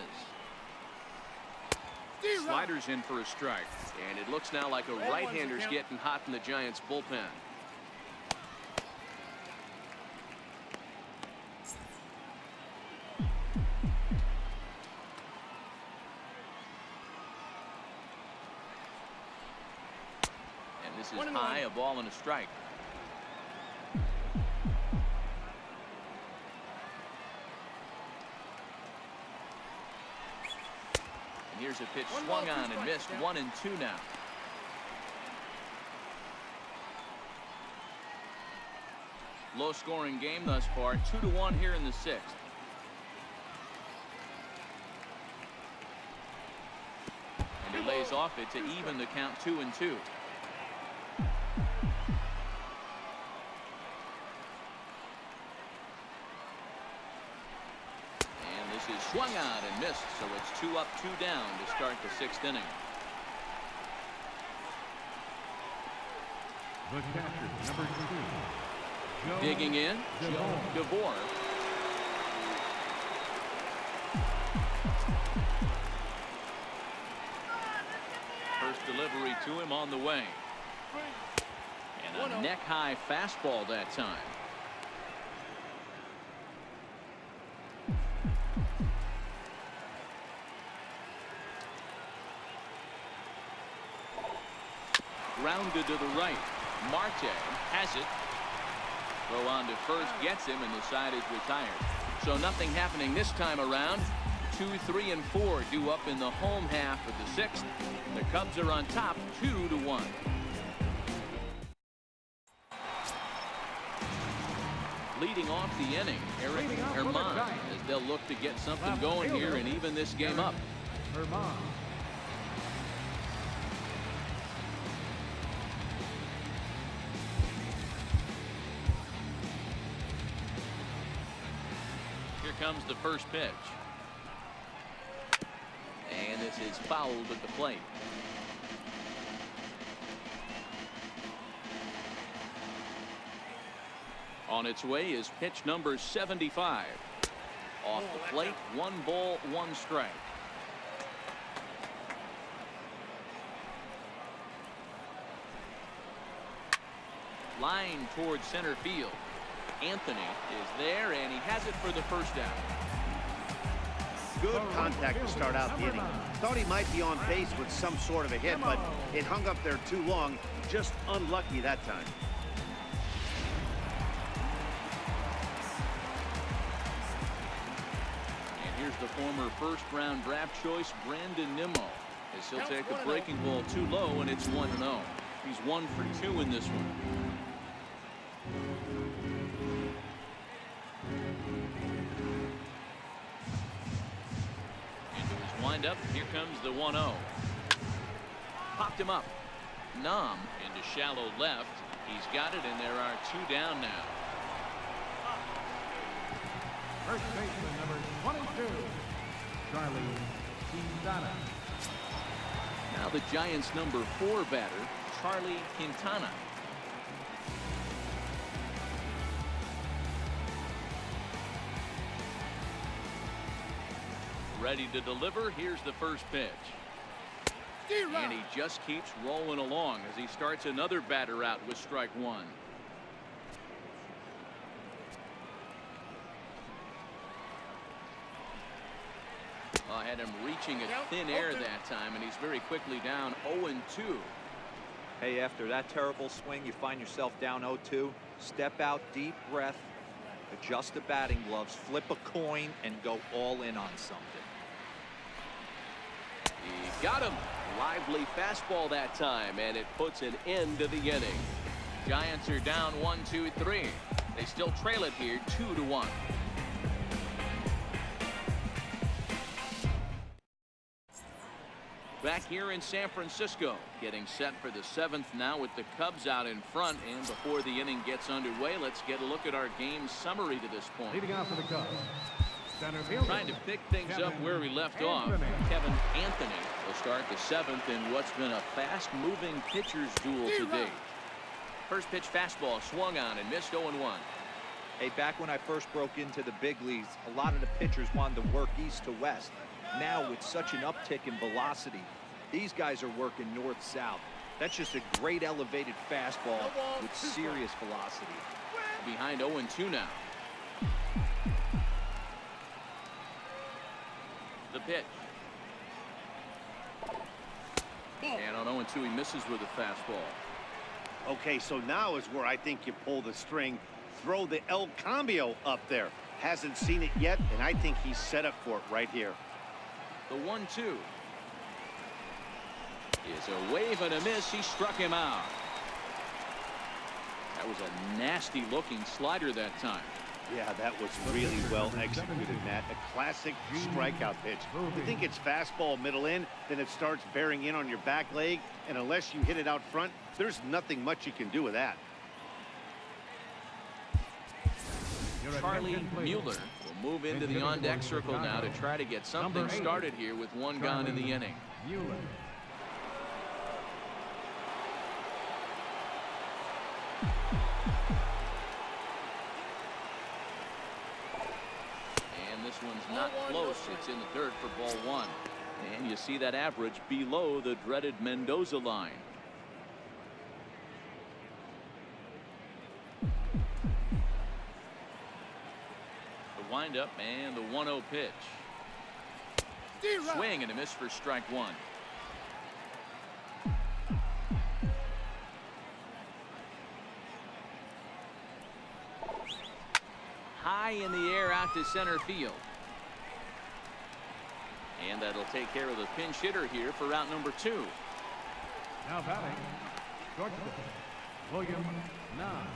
A: Sliders in for a strike. And it looks now like a right-hander's getting hot in the Giants bullpen. This is high, a ball and a strike. And here's a pitch swung on and missed. 1-2 now. Low scoring game thus far. 2-1 here in the 6th. And he lays off it to even the count 2-2. Swung out and missed, so it's 2 up, 2 down to start the 6th inning.
F: The catcher, number 2.
A: Digging in, Joe DeVore. First delivery to him on the way. And a neck-high fastball that time. Grounded to the right. Marte has it. Throw on to first gets him, and the side is retired. So nothing happening this time around. 2, 3, and 4 due up in the home half of the 6th. The Cubs are on top 2-1. Leading off the inning, Eric Herman, as they'll look to get something going here and even this game up.
F: Herman.
A: Comes the first pitch. And this is fouled at the plate. On its way is pitch number 75. Off the plate, 1 ball, 1 strike. Line towards center field. Anthony is there, and he has it for the first down.
B: Good contact to start out the inning. Thought he might be on base with some sort of a hit, but it hung up there too long. Just unlucky that time.
A: And here's the former first-round draft choice Brandon Nimmo, as he'll take a breaking ball too low, and it's 1-0. He's 1 for 2 in this one. Into his windup. Here comes the 1-0. Popped him up. Nam into shallow left. He's got it, and there are 2 down now.
F: First baseman number 22, Charlie Quintana.
A: Now the Giants' number 4 batter, Charlie Quintana. Ready to deliver. Here's the first pitch. And he just keeps rolling along as he starts another batter out with strike 1. I had him reaching at thin air that time, and he's very quickly down 0-2.
C: Hey, after that terrible swing, you find yourself down 0-2. Step out, deep breath, adjust the batting gloves, flip a coin, and go all in on something.
A: He got him. Lively fastball that time, and it puts an end to the inning. Giants are down 1-2-3. They still trail it here 2-1. Back here in San Francisco, getting set for the 7th now with the Cubs out in front. And before the inning gets underway, let's get a look at our game summary to this point.
F: Leading off for the Cubs, center fielder,
A: Trying to pick things up where we left off. Kevin Anthony will start the 7th in what's been a fast-moving pitcher's duel today. First pitch fastball swung on and missed 0-1.
C: Hey, back when I first broke into the big leagues, a lot of the pitchers wanted to work east to west. Now, with such an uptick in velocity, these guys are working north-south. That's just a great elevated fastball with serious velocity.
A: Behind 0-2 now. The pitch. And on 0-2, he misses with a fastball.
B: Okay, so now is where I think you pull the string. Throw the El Cambio up there. Hasn't seen it yet, and I think he's set up for it right here.
A: The 1-2 is a wave and a miss. He struck him out. That was a nasty looking slider that time.
B: Yeah, that was really well executed, Matt. A classic strikeout pitch. You think it's fastball middle in, then it starts bearing in on your back leg, and unless you hit it out front, there's nothing much you can do with that.
A: Charlie Mueller will move into the on-deck circle now to try to get something started here with 1 gone in the inning. And this one's not close. It's in the dirt for ball 1. And you see that average below the dreaded Mendoza line. Windup and the 1-0 pitch. Swing and a miss for strike 1. High in the air out to center field. And that'll take care of the pinch hitter here for out number 2.
F: now batting, shortstop, William Nam.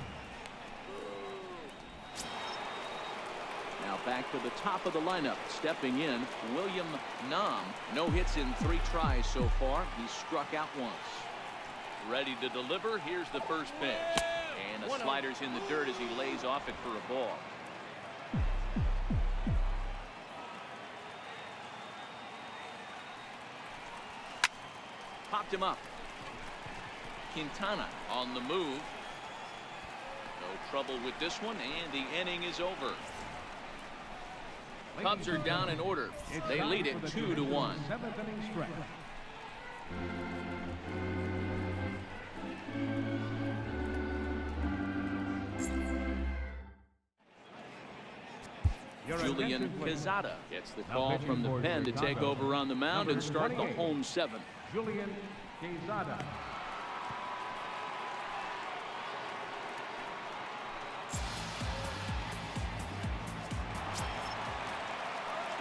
A: Now back to the top of the lineup. Stepping in, William Nam. No hits in 3 tries so far. He's struck out once. Ready to deliver. Here's the first pitch. And the slider's in the dirt as he lays off it for a ball. Popped him up. Quintana on the move. No trouble with this one, and the inning is over. Cubs are down in order. They lead it 2-1.
F: 7th inning stretch.
A: Julian Quezada gets the call from the pen to take over on the mound and start the home 7th.
F: Julian Quezada.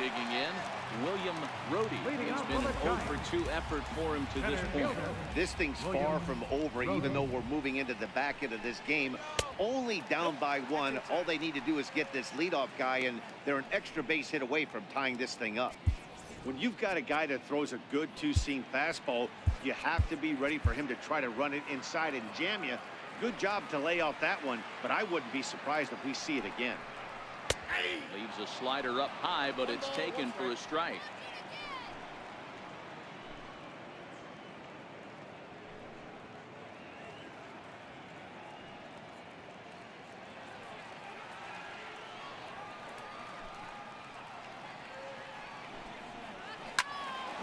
A: Digging in, William Rhodey.
F: Leading
A: It's
F: off
A: been
F: for
A: an
F: the
A: 0
F: Giants.
A: for 2 effort for him to this point.
B: This thing's far
F: William
B: from over,
F: Rhodey.
B: even though we're moving into the back end of this game. Only down by 1. All they need to do is get this leadoff guy, and they're an extra base hit away from tying this thing up. When you've got a guy that throws a good two-seam fastball, you have to be ready for him to try to run it inside and jam you. Good job to lay off that one, but I wouldn't be surprised if we see it again.
A: Leaves a slider up high, but it's taken for a strike.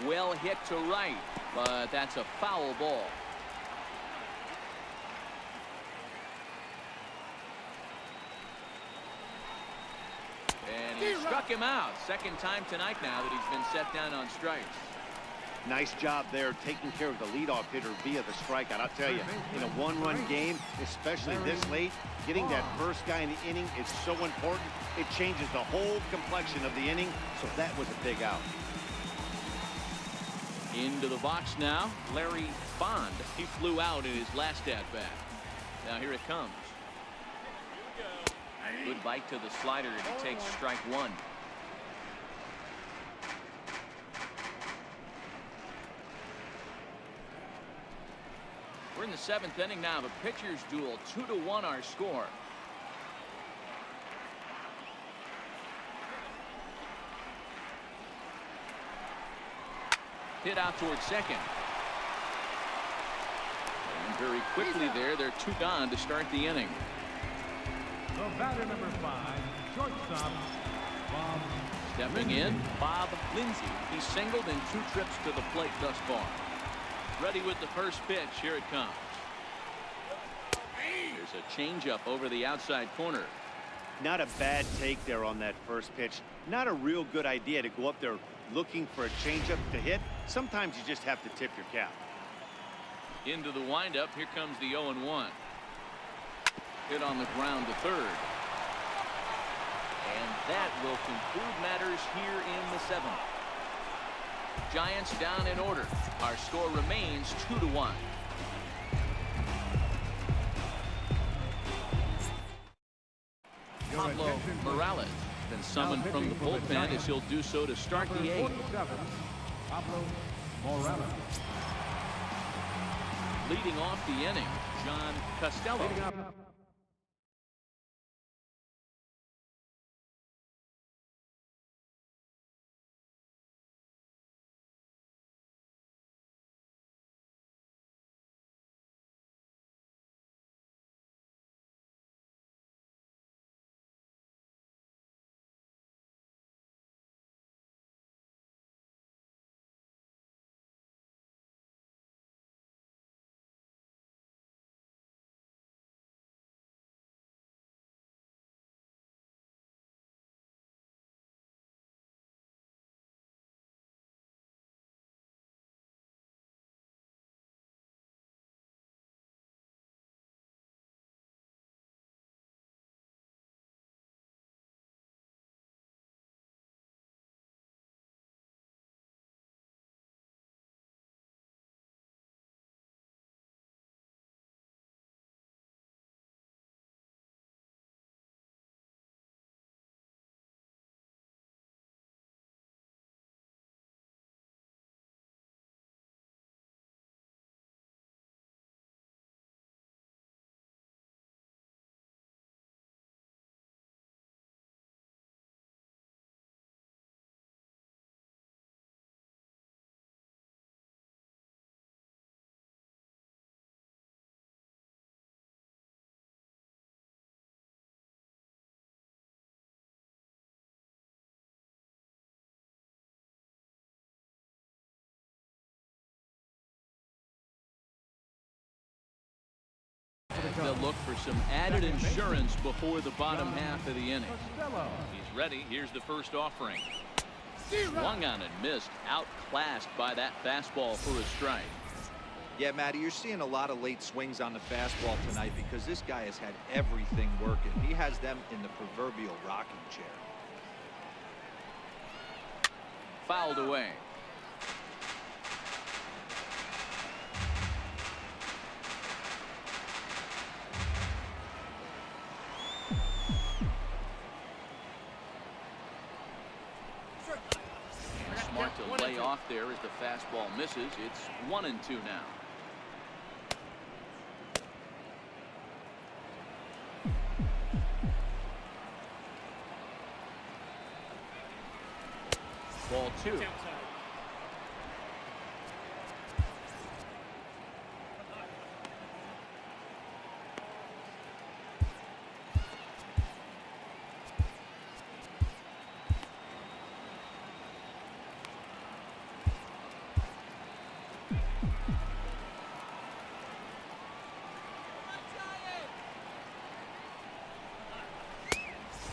A: Well hit to right, but that's a foul ball. And he struck him out. Second time tonight now that he's been set down on strikes.
B: Nice job there taking care of the leadoff hitter via the strikeout. I'll tell you, in a one-run game, especially this late, getting that first guy in the inning is so important. It changes the whole complexion of the inning, so that was a big out.
A: Into the box now, Larry Bond. He flew out in his last at-bat. Now here it comes. Good bite to the slider, and he takes strike 1. We're in the 7th inning now. The pitchers duel, 2-1 our score. Hit out towards second. And very quickly there, they're 2 gone to start the inning.
F: The batter number 5, shortstop, Bob.
A: Stepping in, Bob Lindsay. He's singled in 2 trips to the plate thus far. Ready with the first pitch. Here it comes. There's a changeup over the outside corner.
B: Not a bad take there on that first pitch. Not a real good idea to go up there looking for a changeup to hit. Sometimes you just have to tip your cap.
A: Into the windup. Here comes the 0-1. Hit on the ground to third. And that will conclude matters here in the 7th. Giants down in order. Our score remains 2-1. Pablo Morales been summoned from the bullpen as he'll do so to start the 8th.
F: Pablo Morales.
A: Leading off the inning, John Costello.
F: Leading up.
A: They'll look for some added insurance before the bottom half of the inning. He's ready. Here's the first offering. Swung on and missed. Outclassed by that fastball for a strike.
C: Yeah, Matty, you're seeing a lot of late swings on the fastball tonight because this guy has had everything working. He has them in the proverbial rocking chair.
A: fouled away. Smart to lay off there as the fastball misses. It's 1-2 now. Ball 2.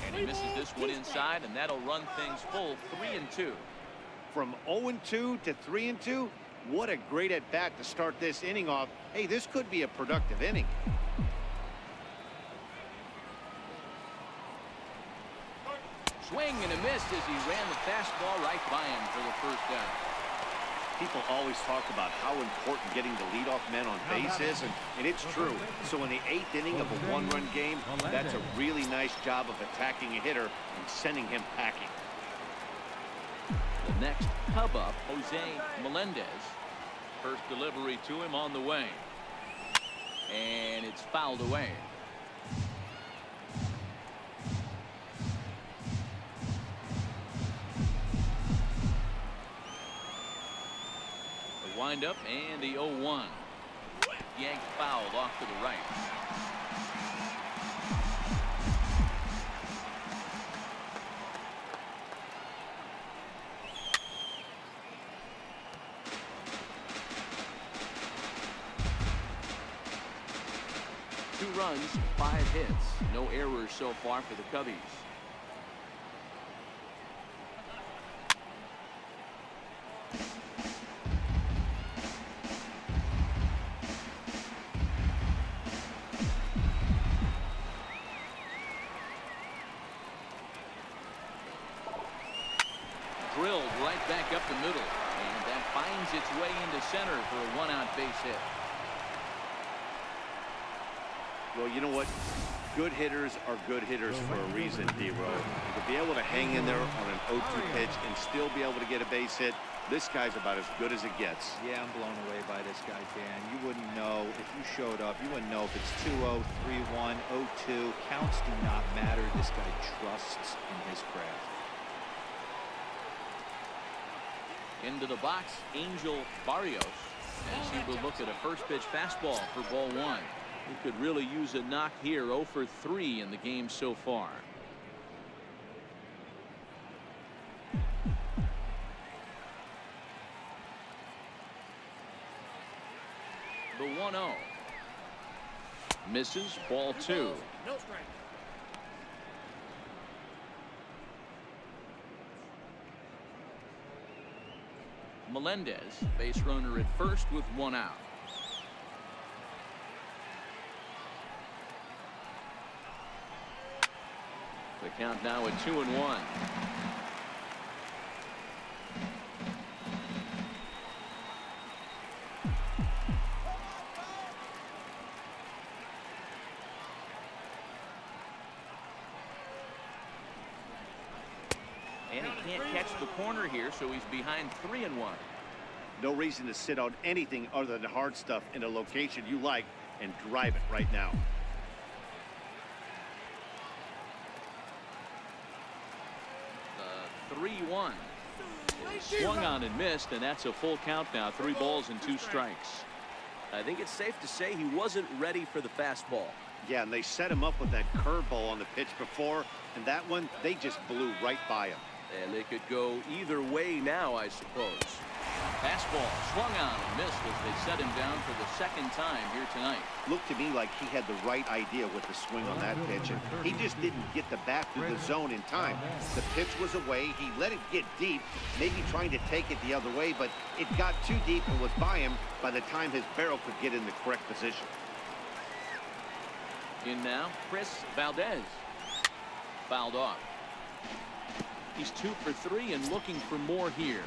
A: And he misses this one inside, and that'll run things full 3-2.
B: From 0-2 to 3-2, what a great at bat to start this inning off. Hey, this could be a productive inning.
A: Swing and a miss as he ran the fastball right by him for the first down.
B: People always talk about how important getting the leadoff man on base is, and it's true. So in the 8th inning of a one-run game, that's a really nice job of attacking a hitter and sending him packing.
A: The next Cub up, Jose Melendez. First delivery to him on the way. And it's fouled away. The windup and the 0-1. Yanked fouled off to the right. Two runs, 5 hits, no errors so far for the Cubbies. Drilled right back up the middle, and that finds its way into center for a 1-out base hit.
B: Well, you know what? Good hitters are good hitters for a reason, D-Row. To be able to hang in there on an 0-2 pitch and still be able to get a base hit, this guy's about as good as it gets.
D: Yeah, I'm blown away by this guy, Dan. You wouldn't know if you showed up. You wouldn't know if it's 2-0, 3-1, 0-2. Counts do not matter. This guy trusts in his craft.
A: Into the box, Angel Barrios, as he will look at a first pitch fastball for ball 1. He could really use a knock here. 0 for 3 in the game so far. The 1-0. Misses, ball 2.
E: No strike.
A: Melendez, base runner at first with 1 out. The count now at 2-1. And he can't catch the corner here, so he's behind 3-1.
B: No reason to sit on anything other than hard stuff in a location you like and drive it right now.
A: The 3-1. Swung on and missed, and that's a full count now. 3 balls and 2 strikes. I think it's safe to say he wasn't ready for the fastball.
B: Yeah, and they set him up with that curveball on the pitch before, and that one, they just blew right by him.
A: And they could go either way now, I suppose. Fastball swung on and missed as they set him down for the 2nd time here tonight.
B: Looked to me like he had the right idea with the swing on that pitch, and he just didn't get the bat through the zone in time. The pitch was away. He let it get deep, maybe trying to take it the other way, but it got too deep and was by him by the time his barrel could get in the correct position.
A: In now, Chris Valdez. Fouled off. He's 2 for 3 and looking for more here.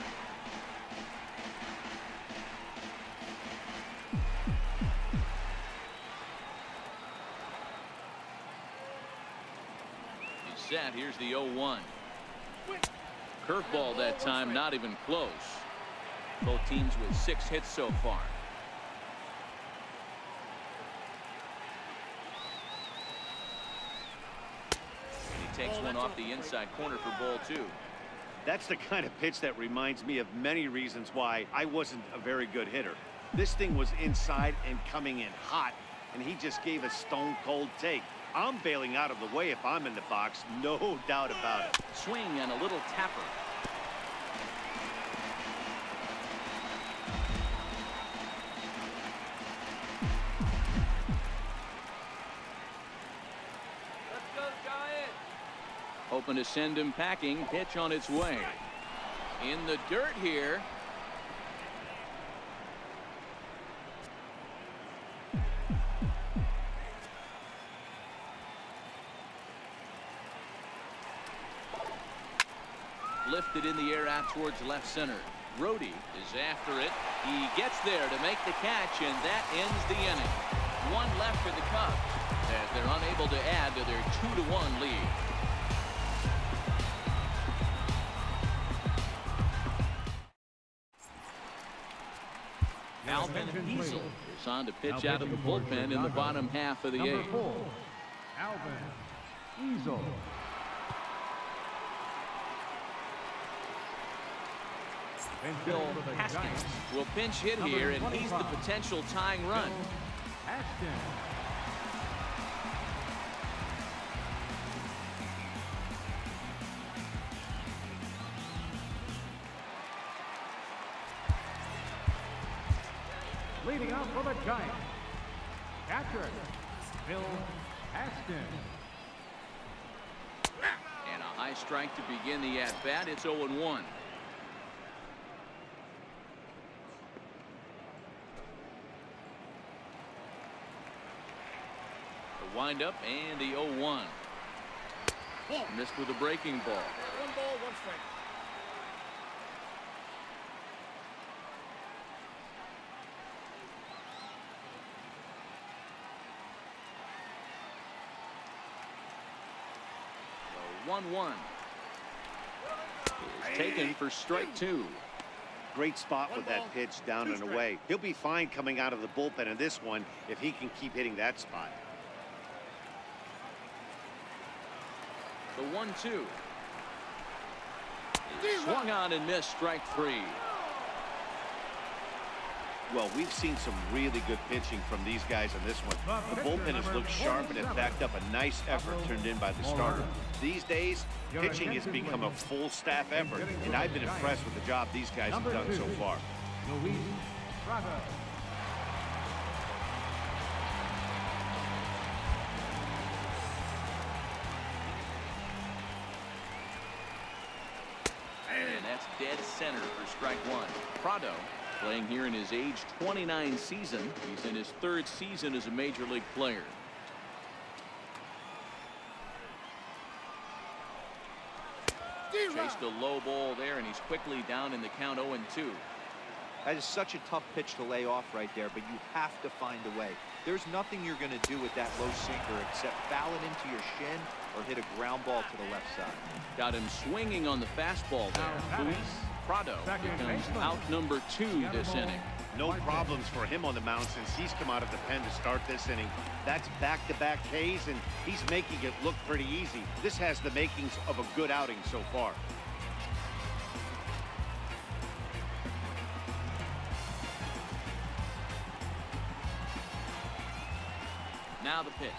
A: He's set. Here's the 0-1. Curveball that time, not even close. Both teams with 6 hits so far. Takes one off the inside corner for ball 2.
B: That's the kind of pitch that reminds me of many reasons why I wasn't a very good hitter. This thing was inside and coming in hot, and he just gave a stone cold take. I'm bailing out of the way if I'm in the box, no doubt about it.
A: Swing and a little tapper. Hoping to send him packing. Pitch on its way. In the dirt here. Lifted in the air out towards left center. Rhodey is after it. He gets there to make the catch, and that ends the inning. One left for the Cubs as they're unable to add to their 2-1 lead. Alvin Diesel is on to pitch out of the bullpen in the bottom half of the 8th.
F: Number 4, Alvin Diesel.
A: Bill Haskins will pinch hit here, and he's the potential tying run.
F: Haskins. Leading up for the Giants, catcher, Bill Haskins.
A: And a high strike to begin the at-bat. It's 0-1. The windup and the 0-1. Missed with a breaking ball.
E: 1 ball, 1 strike.
A: The 1-1 is taken for strike 2.
B: Great spot with that pitch down and away. He'll be fine coming out of the bullpen in this one if he can keep hitting that spot.
A: The 1-2 is swung on and missed. Strike 3.
B: Well, we've seen some really good pitching from these guys in this one. The bullpen has looked sharp and has backed up a nice effort turned in by the starter. These days, pitching has become a full staff effort, and I've been impressed with the job these guys have done so far.
F: Luis Prado.
A: And that's dead center for strike 1. Prado playing here in his age 29 season. He's in his 3rd season as a major league player. Chased a low ball there, and he's quickly down in the count 0-2.
C: That is such a tough pitch to lay off right there, but you have to find a way. There's nothing you're going to do with that low sinker except foul it into your shin or hit a ground ball to the left side.
A: Got him swinging on the fastball there. Luis Prado becomes out number 2 this inning.
B: No problems for him on the mound since he's come out of the pen to start this inning. That's back-to-back Ks, and he's making it look pretty easy. This has the makings of a good outing so far.
A: Now the pitch.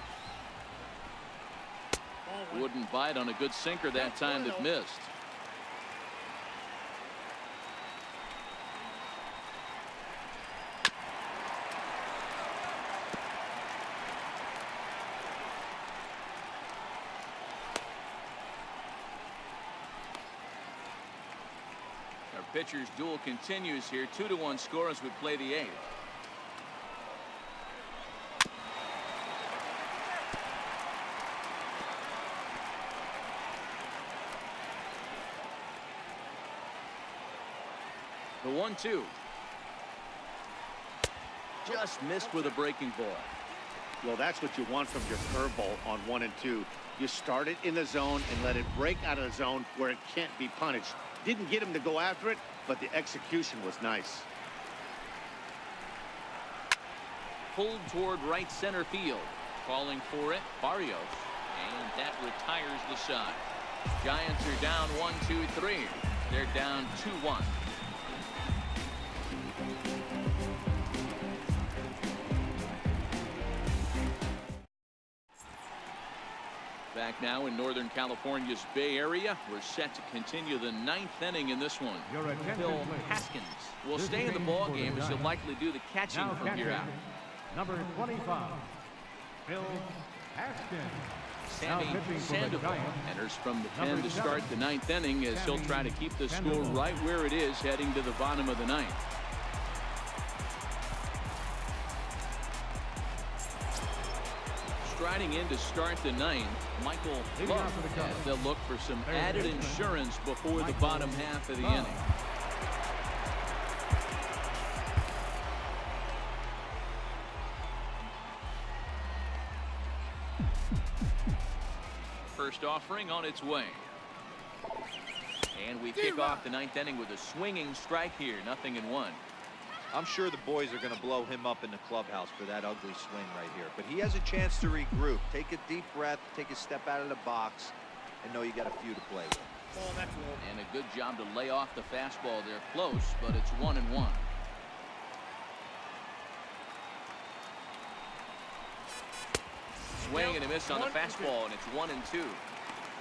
A: Wouldn't bite on a good sinker that time that missed. Our pitchers duel continues here. 2-1 score as we play the 8th. The 1-2. Just missed with a breaking ball.
B: Well, that's what you want from your curveball on 1 and 2. You start it in the zone and let it break out of the zone where it can't be punished. Didn't get him to go after it, but the execution was nice.
A: Pulled toward right center field. Calling for it, Barrios. And that retires the side. Giants are down 1-2-3. They're down 2-1. Back now in Northern California's Bay Area. We're set to continue the 9th inning in this one. Phil Haskins will stay in the ball game as he'll likely do the catching from here out.
F: Number 25, Phil Haskins.
A: Sammy Sandoval enters from the pen to start the 9th inning as he'll try to keep the score right where it is heading to the bottom of the 9th. Striding in to start the 9th, Michael Love, as they'll look for some added insurance before the bottom half of the inning. First offering on its way. And we kick off the 9th inning with a swinging strike here, 0-1.
C: I'm sure the boys are going to blow him up in the clubhouse for that ugly swing right here. But he has a chance to regroup. Take a deep breath, take a step out of the box, and know you got a few to play with.
E: Oh, that's low.
A: And a good job to lay off the fastball there. Close, but it's 1-1. Swing and a miss on the fastball, and it's 1-2.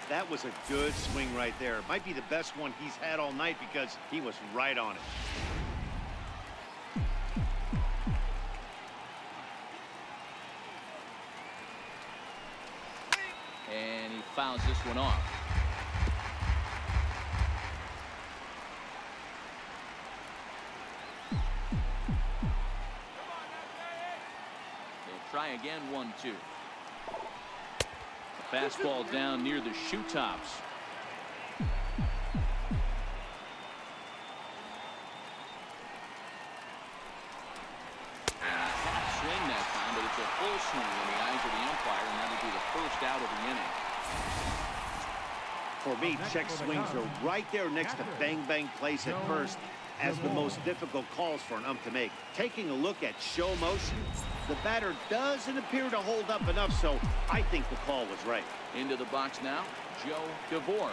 B: That was a good swing right there. It might be the best one he's had all night because he was right on it.
A: And he fouls this one off. They'll try again, 1-2. Fastball down near the shoe tops. Half swing that time, but it's a full swing in the eyes of the umpire, and that'll be the first out of the inning.
B: For me, check swings are right there next to bang bang plays at first as the most difficult calls for an ump to make. Taking a look at show motion, the batter doesn't appear to hold up enough, so I think the call was right.
A: Into the box now, Joe DeVore.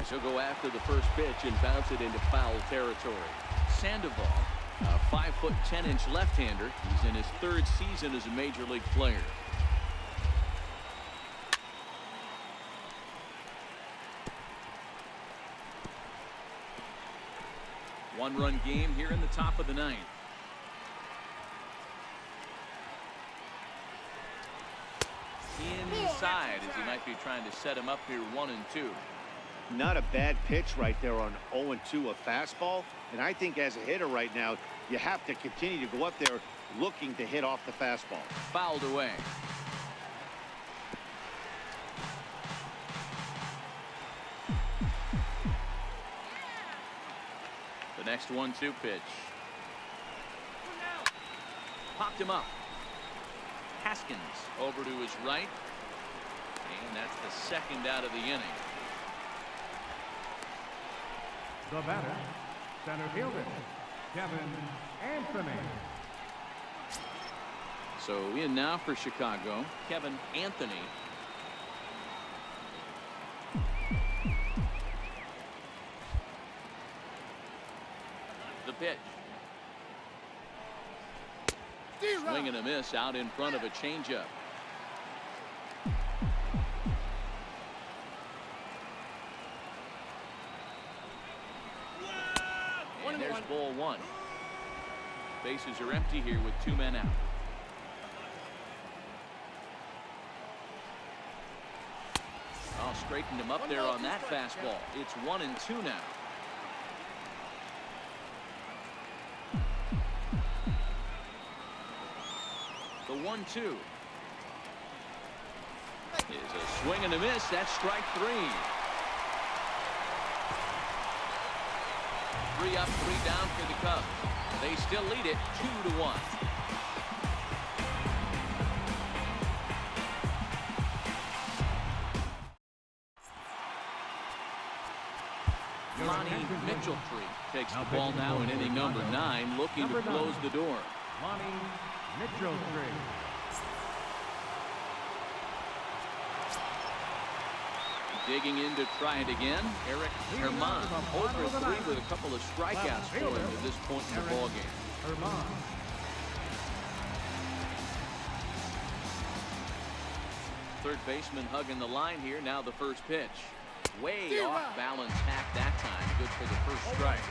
A: He'll go after the first pitch and bounce it into foul territory. Sandoval, a 5'10" left-hander. He's in his 3rd season as a major league player. One-run game here in the top of the 9th. Inside as he might be trying to set him up here, 1-2.
B: Not a bad pitch right there on 0-2, a fastball. And I think as a hitter right now, you have to continue to go up there looking to hit off the fastball.
A: Fouled away. The next 1-2 pitch. Popped him up. Haskins over to his right. And that's the 2nd out of the inning.
F: The batter, center fielder, Kevin Anthony.
A: So in now for Chicago, Kevin Anthony. The pitch. Swing and a miss out in front of a changeup. And there's ball 1. Bases are empty here with 2 men out. Oh, straightened him up there on that fastball. It's 1-2 now. The 1-2 is a swing and a miss. That's strike 3. 3 up, 3 down for the Cubs. They still lead it 2-1. Lonnie Mitchell-Tree takes the ball now in inning number 9, looking to close the door.
F: Lonnie Mitchell-Tree.
A: Digging in to try it again, Eric Herman, over 3 with a couple of strikeouts for him at this point in the ballgame.
F: Herman.
A: Third baseman hugging the line here. Now the first pitch. Way off balance hack that time. Good for the first strike.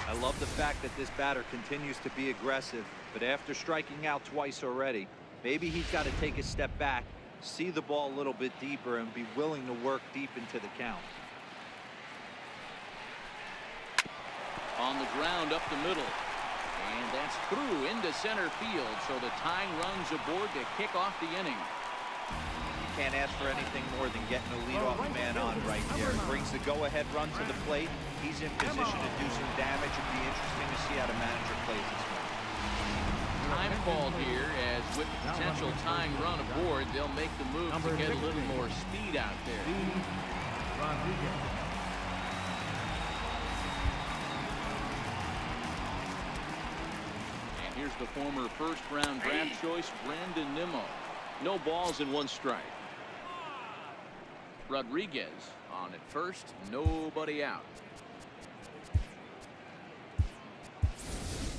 C: I love the fact that this batter continues to be aggressive, but after striking out twice already, maybe he's got to take a step back, see the ball a little bit deeper, and be willing to work deep into the count.
A: On the ground up the middle. And that's through into center field. So the tying runs aboard to kick off the inning.
C: Can't ask for anything more than getting a leadoff man on right there. Brings the go-ahead run to the plate. He's in position to do some damage. It'd be interesting to see how the manager plays this one.
A: Time called here, as with the potential tying run aboard, they'll make the move to get a little more speed out there. And here's the former first-round draft choice, Brandon Nimmo. No balls and 1 strike. Rodriguez on at first, nobody out.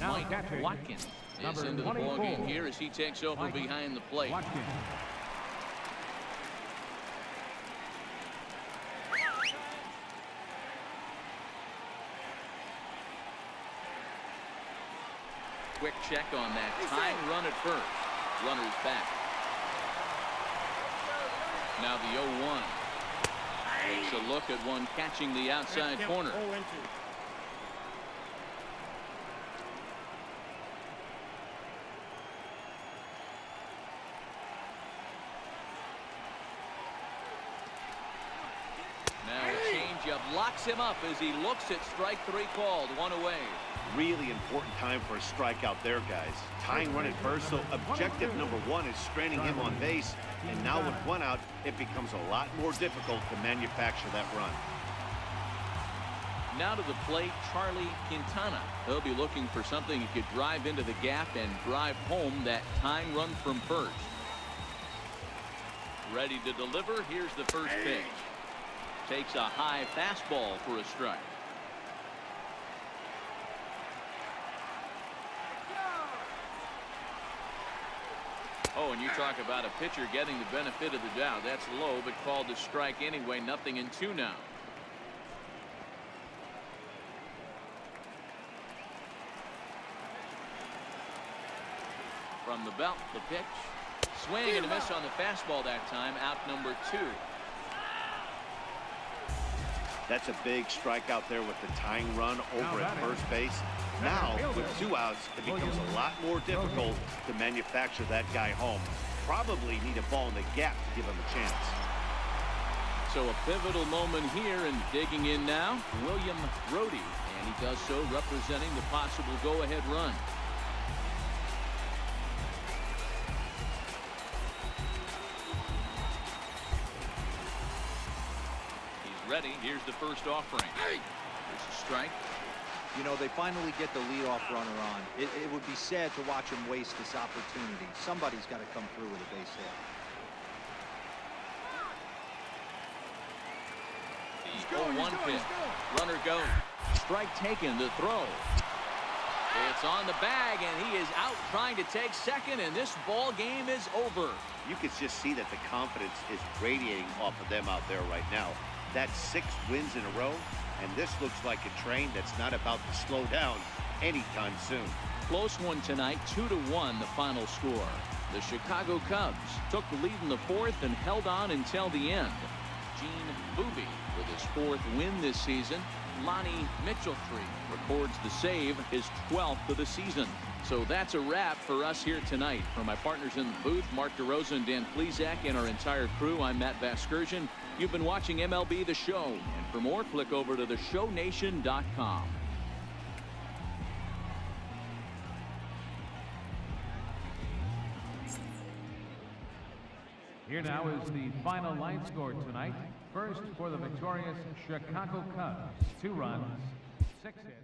F: Now
A: Mike Watkins is into the ballgame here as he takes over behind the plate.
F: Watkins.
A: Quick check on that tying run at first. Runners back. Now the 0-1. Takes a look at one catching the outside corner. Now a changeup locks him up as he looks at strike 3 called. 1 away.
B: Really important time for a strikeout there, guys. Tying run at first, so objective number 1 is straining him on base. And now with 1 out, it becomes a lot more difficult to manufacture that run.
A: Now to the plate, Charlie Quintana. He'll be looking for something he could drive into the gap and drive home that tying run from first. Ready to deliver. Here's the first pitch. Takes a high fastball for a strike. Oh, and you talk about a pitcher getting the benefit of the doubt. That's low, but called a strike anyway. 0-2 now. From the belt, the pitch. Swing and a miss on the fastball that time. Out number 2.
B: That's a big strikeout there with the tying run over at first base. Now, with 2 outs, it becomes a lot more difficult to manufacture that guy home. Probably need a ball in the gap to give him a chance.
A: So a pivotal moment here, and digging in now, William Brody. And he does so representing the possible go-ahead run. Ready. Here's the first offering. There's a strike.
C: You know, they finally get the leadoff runner on. It would be sad to watch him waste this opportunity. Somebody's got to come through with a base hit.
A: The 0-1 pitch. Runner goes. Strike taken. The throw. It's on the bag, and he is out trying to take second, and this ball game is over.
B: You can just see that the confidence is radiating off of them out there right now. That's 6 wins in a row, and this looks like a train that's not about to slow down anytime soon.
A: Close one tonight, 2-1 the final score. The Chicago Cubs took the lead in the 4th and held on until the end. Gene Boeve with his 4th win this season. Lonnie Mitchell-Tree records the save, his 12th of the season. So that's a wrap for us here tonight. For my partners in the booth, Mark DeRosa and Dan Plesac, and our entire crew, I'm Matt Vasgersian. You've been watching MLB The Show. And for more, click over to theshownation.com.
F: Here now is the final line score tonight. First for the victorious Chicago Cubs, 2 runs, 6 hits.